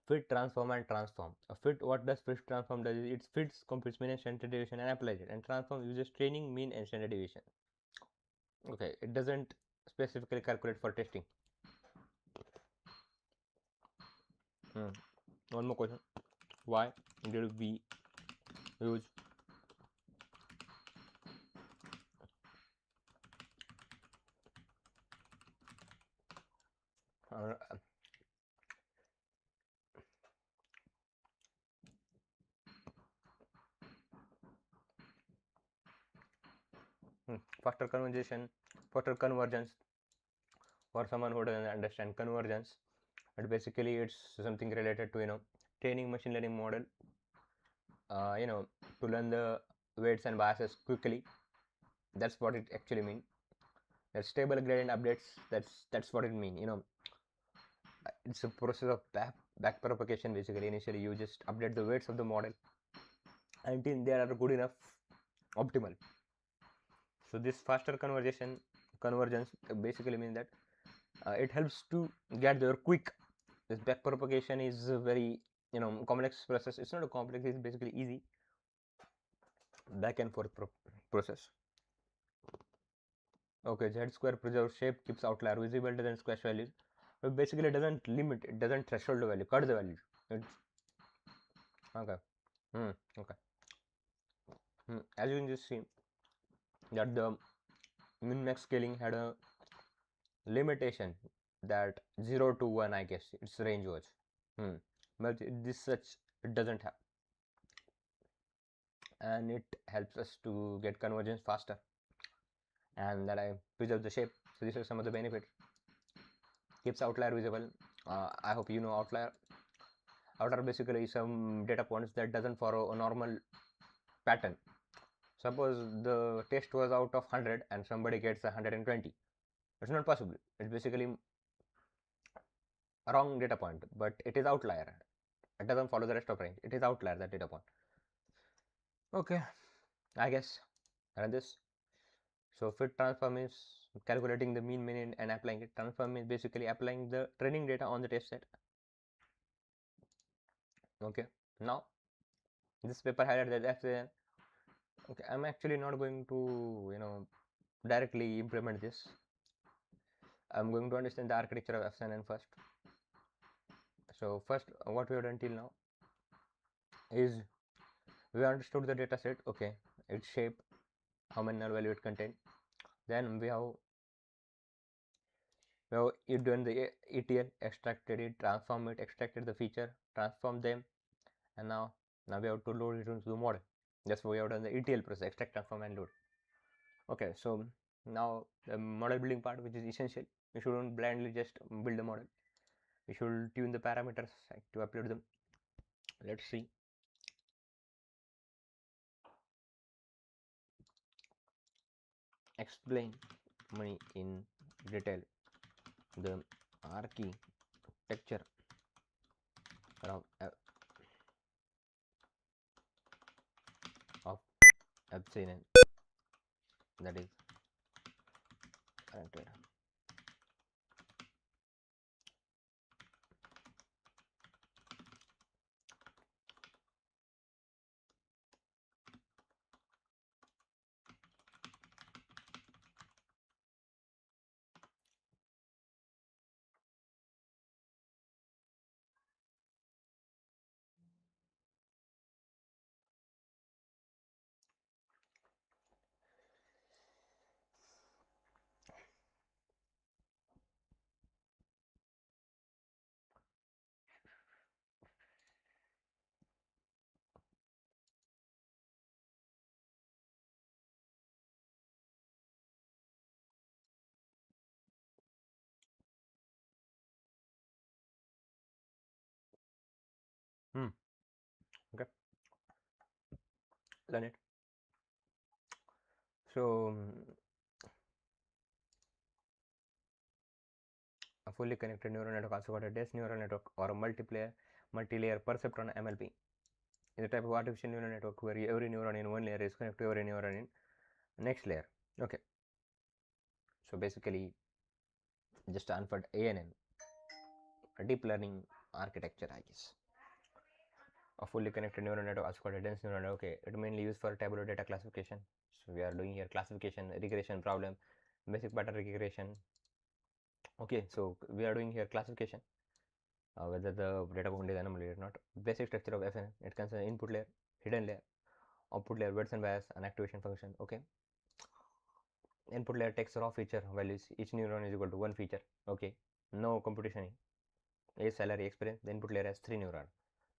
Fit, transform, and transform. A fit, what does fit transform does is it fits, computes mean and standard deviation and applies it. And transform uses training mean and standard deviation. Okay, it doesn't specifically calculate for testing. One more question. Why did we use uh, faster convergence for someone who doesn't understand convergence? But basically, it's something related to training machine learning model. To learn the weights and biases quickly. That's what it actually means. That stable gradient updates. That's what it means. It's a process of back propagation. Basically, initially you just update the weights of the model until they are good enough, optimal. So this faster convergence basically means that it helps to get there quick. This back propagation is a very complex process. It's not a complex, it's basically easy back and forth process. Okay, z square preserves shape, keeps outlier visible, doesn't squash values. But basically it doesn't limit, it doesn't threshold the value, cut the value. It's okay. Okay. As you can just see that the min max scaling had a limitation that 0 to 1, I guess its range was. But this such it doesn't have, and it helps us to get convergence faster, and that I preserve the shape. So these are some of the benefits. Keeps outlier visible. I hope you know outlier. Outlier basically is some data points that doesn't follow a normal pattern. Suppose the test was out of 100 and somebody gets 120. It's not possible. It's basically a wrong data point, but it is outlier. It doesn't follow the rest of range. It is outlier, that data point. Okay, I guess run this. So fit transform is calculating the mean, mean and applying it. Transform is basically applying the training data on the test set. Okay, now this paper highlighted that okay, I'm actually not going to directly implement this. I'm going to understand the architecture of FNN first. So first, what we have done till now is we understood the data set. Okay, its shape, how many null value it contains. Then we have you done the ETL, extracted it, transform it, extracted the feature, transform them, and now we have to load it into the model. That's why we have done the ETL process, extract, transform, and load. Okay, so now the model building part, which is essential. You shouldn't blindly just build the model. You should tune the parameters to upload them. Let's see. Explain me in detail the architecture of of epsilon, that is corrected. Okay, learn it. So a fully connected neural network, also called a dense neural network or a multi-layer perceptron MLP, is a type of artificial neural network where every neuron in one layer is connected to every neuron in next layer. Okay, so basically just unfold ANN, a deep learning architecture, I guess. A fully connected neural network, also called a dense neural network. Okay, it mainly used for tabular data classification. So we are doing here classification, regression problem, basic pattern regression. Okay, so we are doing here classification, whether the data point is anomaly or not. Basic structure of FNN, it contains input layer, hidden layer, output layer, weights and bias, and activation function. Okay, input layer takes raw feature values. Each neuron is equal to one feature. Okay, no computation. Age, salary, experience. The input layer has 3 neurons.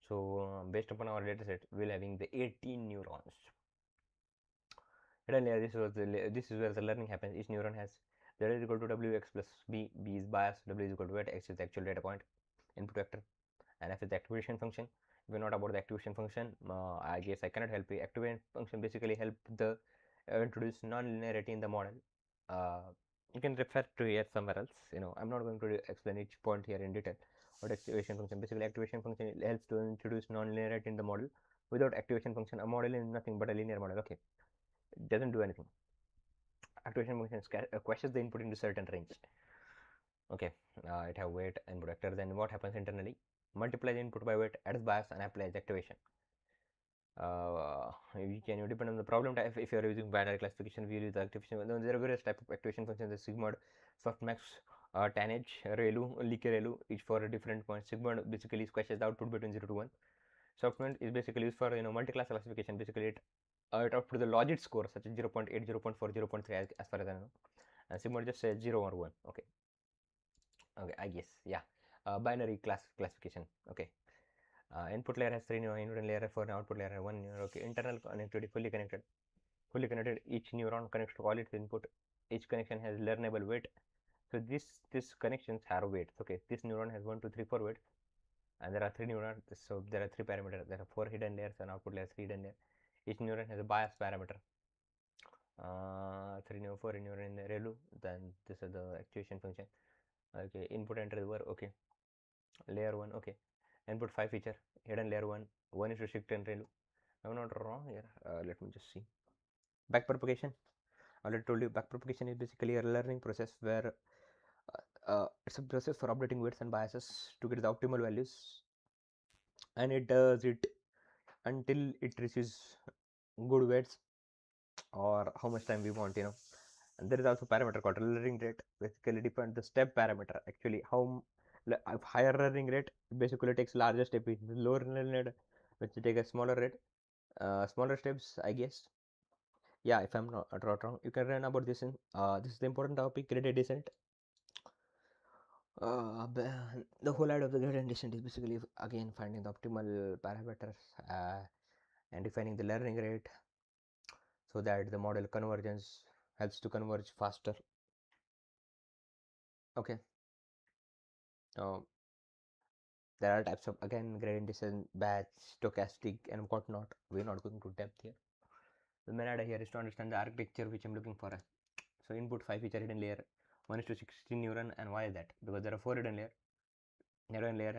So based upon our data set, we'll having the 18 neurons. Hidden layer, this is where the learning happens. Each neuron has z is equal to wx plus b. B is bias. W is equal to weight. X is the actual data point, input vector, and F is the activation function. If you know about the activation function, I guess I cannot help you. Activation function basically help the introduce non-linearity in the model. You can refer to it somewhere else. I'm not going to explain each point here in detail. What activation function? Basically, activation function helps to introduce non-linearity in the model. Without activation function, a model is nothing but a linear model. Okay, it doesn't do anything. Activation function questions the input into certain range. Okay, it have weight input vector. Then what happens internally? Multiply the input by weight, adds bias, and applies activation. Can you depend on the problem type? If you are using binary classification, we use the activation. There are various type of activation functions: the sigmoid, softmax, tannage, relu, leaky relu, each for a different point. Sigmoid basically squashes the output between 0 to 1. Softmax is basically used for multi-class classification. Basically, it output the logit score such as 0.8, 0.4, 0.3 as far as I know. And sigmoid just says 0 or 1. Okay. Okay, I guess, yeah. Binary classification. Okay. Input layer has 3 neurons, input layer 4, output layer has 1 neuron. Okay, internal connectivity fully connected. Fully connected, each neuron connects to all its input. Each connection has learnable weight. So this connections have weights. Okay, this neuron has 1, 2, 3, 4 weights, and there are 3 neurons. So there are 3 parameters. There are 4 hidden layers and output layer 3 hidden layers. Each neuron has a bias parameter. 3 neuron, 4 neuron in the ReLU. Then this is the activation function. Okay, input enter the word. Okay, layer 1. Okay, input 5 feature, hidden layer 1, 1 is restricted and ReLU. I'm not wrong here. Let me just see. Back propagation. I already told you backpropagation is basically a learning process where it's a process for updating weights and biases to get the optimal values, and it does it until it reaches good weights or how much time we want, And there is also parameter called learning rate, basically depends the step parameter. Actually, how higher learning rate basically takes larger step, lower learning rate which take a smaller rate, smaller steps, I guess. Yeah, if I'm not wrong, you can learn about this in this is the important topic, graded descent. The whole idea of the gradient descent is basically again finding the optimal parameters and defining the learning rate so that the model convergence helps to converge faster. Okay. Now there are types of, again, gradient descent, batch, stochastic, and whatnot. We're not going to depth here. The main idea here is to understand the architecture which I'm looking for. So input 5 feature hidden layer 1 is to 16 neuron, and why is that? Because there are 4 hidden layer. Neuron layer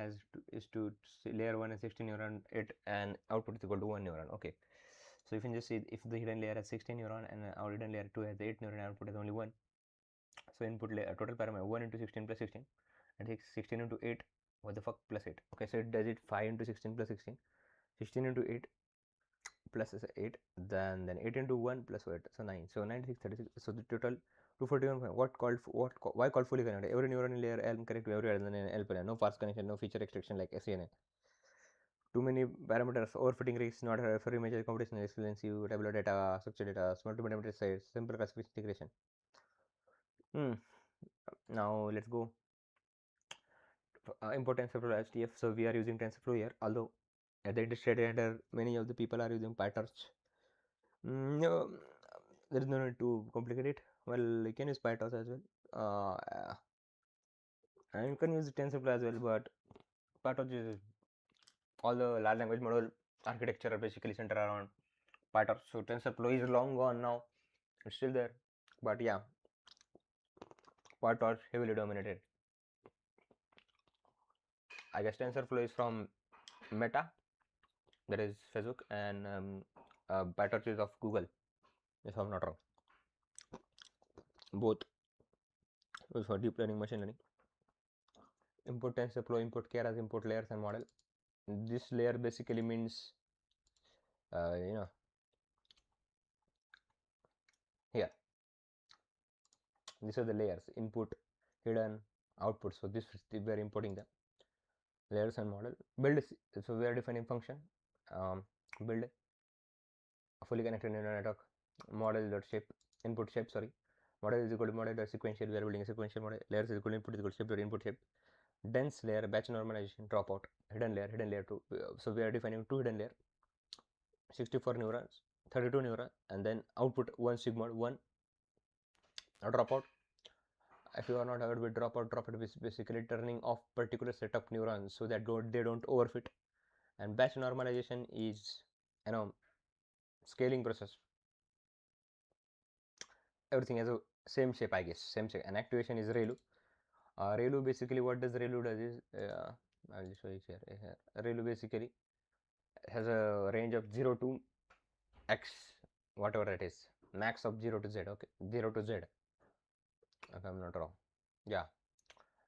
is to layer 1 is 16 neuron, it and output is equal to 1 neuron. Okay. So you can just see if the hidden layer has 16 neuron and our hidden layer 2 has 8 neuron, output is only 1. So input layer total parameter 1 into 16 plus 16, and 16 into 8. What the fuck, plus 8? Okay, so it does it 5 into 16 plus 16, 16 into 8 plus 8, then 8 into 1 plus 8, so 9. So 96, 36. So the total 241. Why called fully connected? Every neuron in layer L connect to every other than L plane. No fast connection, no feature extraction like SCNN. Too many parameters, overfitting risks, not for image computational expensive, tabular data, structured data, multiple parameter size, simple classification integration. Now let's go. Import TensorFlow HDF. So we are using TensorFlow here, although at the industry standard many of the people are using PyTorch. No, there is no need to complicate it. Well, you can use PyTorch as well, and you can use TensorFlow as well, but PyTorch is all the large language model architecture are basically centered around PyTorch. So TensorFlow is long gone now. It's still there, but yeah, PyTorch heavily dominated. I guess TensorFlow is from Meta, that is Facebook, and PyTorch is of Google, if I'm not wrong. Both for deep learning, machine learning. Input TensorFlow, input keras, input layers and model. This layer basically means here these are the layers: input, hidden, output. So this is we are importing the layers and model. Build, so we are defining function. Build a fully connected neural network. Model dot shape, input shape, sorry, model is equal to model dot sequential. We are building a sequential model. Layers is equal to input is equal to shape dot input shape. Dense layer, batch normalization, dropout. Hidden layer 2. So we are defining two hidden layer, 64 neurons, 32 neurons, and then output 1 sigma 1 dropout. If you are not aware with dropout is basically turning off particular set of neurons so that they don't overfit. And batch normalization is, scaling process. Everything has a same shape, I guess, same shape. And activation is ReLU. ReLU basically, what does ReLU does is, I'll just show you here. ReLU basically has a range of 0 to x, whatever it is, max of 0 to z. Okay, 0 to z, if I'm not wrong. Yeah.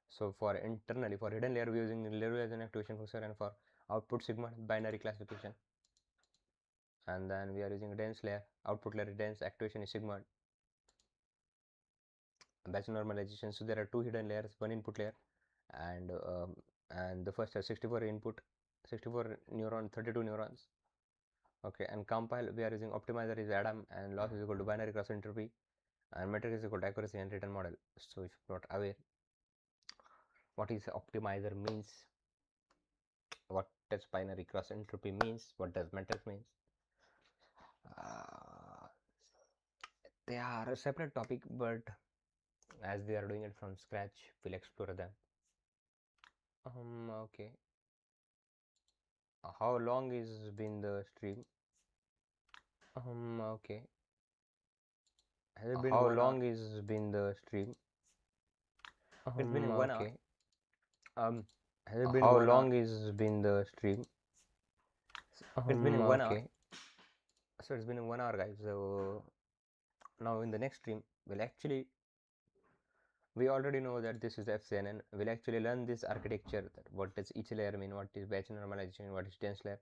So for internally, for hidden layer, we are using LeRoy as an activation function, and for output sigma binary classification. And then we are using dense layer, output layer dense, activation is sigma, batch normalization. So there are two hidden layers, one input layer, and the first has 64 input, 64 neuron, 32 neurons. Okay, and compile, we are using optimizer is Adam, and loss is equal to binary cross entropy, and metric is equal to accuracy and written model. So if you're not aware what is optimizer means, what does binary cross entropy means, what does metric means, they are a separate topic, but as we are doing it from scratch, we'll explore them. Okay, how long is been the stream? Okay, has it been how long is been the stream? It's been in 1 hour. Has it been how long is been the stream? It's been in 1 hour. So it's been in 1 hour, guys. So Now in the next stream, we already know that this is FCNN. We'll actually learn this architecture, that what does each layer mean, what is batch normalization, what is dense layer,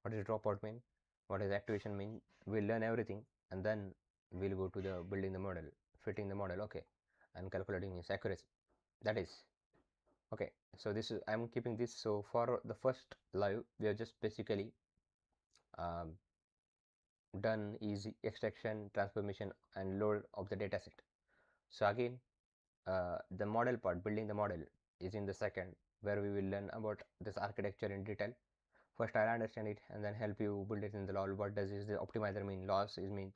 what is dropout mean, what is activation mean. We'll learn everything, and then we'll go to the building the model, fitting the model, okay, and calculating its accuracy. That is okay. So this is, I'm keeping this. So for the first live, we have just basically um, done easy extraction, transformation, and load of the dataset. So again, the model part, building the model, is in the second, where we will learn about this architecture in detail. First, I'll understand it and then help you build it in the law. What does is the optimizer mean? Loss is means,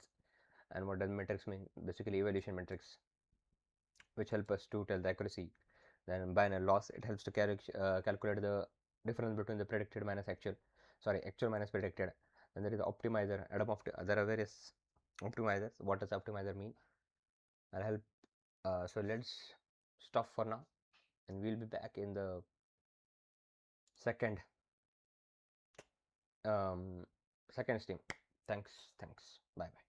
and what does metrics mean? Basically, evaluation metrics, which help us to tell the accuracy. Then binary loss, it helps to calculate the difference between the predicted minus actual, sorry, actual minus predicted. Then there is the optimizer. There are various optimizers. What does optimizer mean? I'll help. So let's stop for now, and we'll be back in the second second stream. Thanks. Bye bye.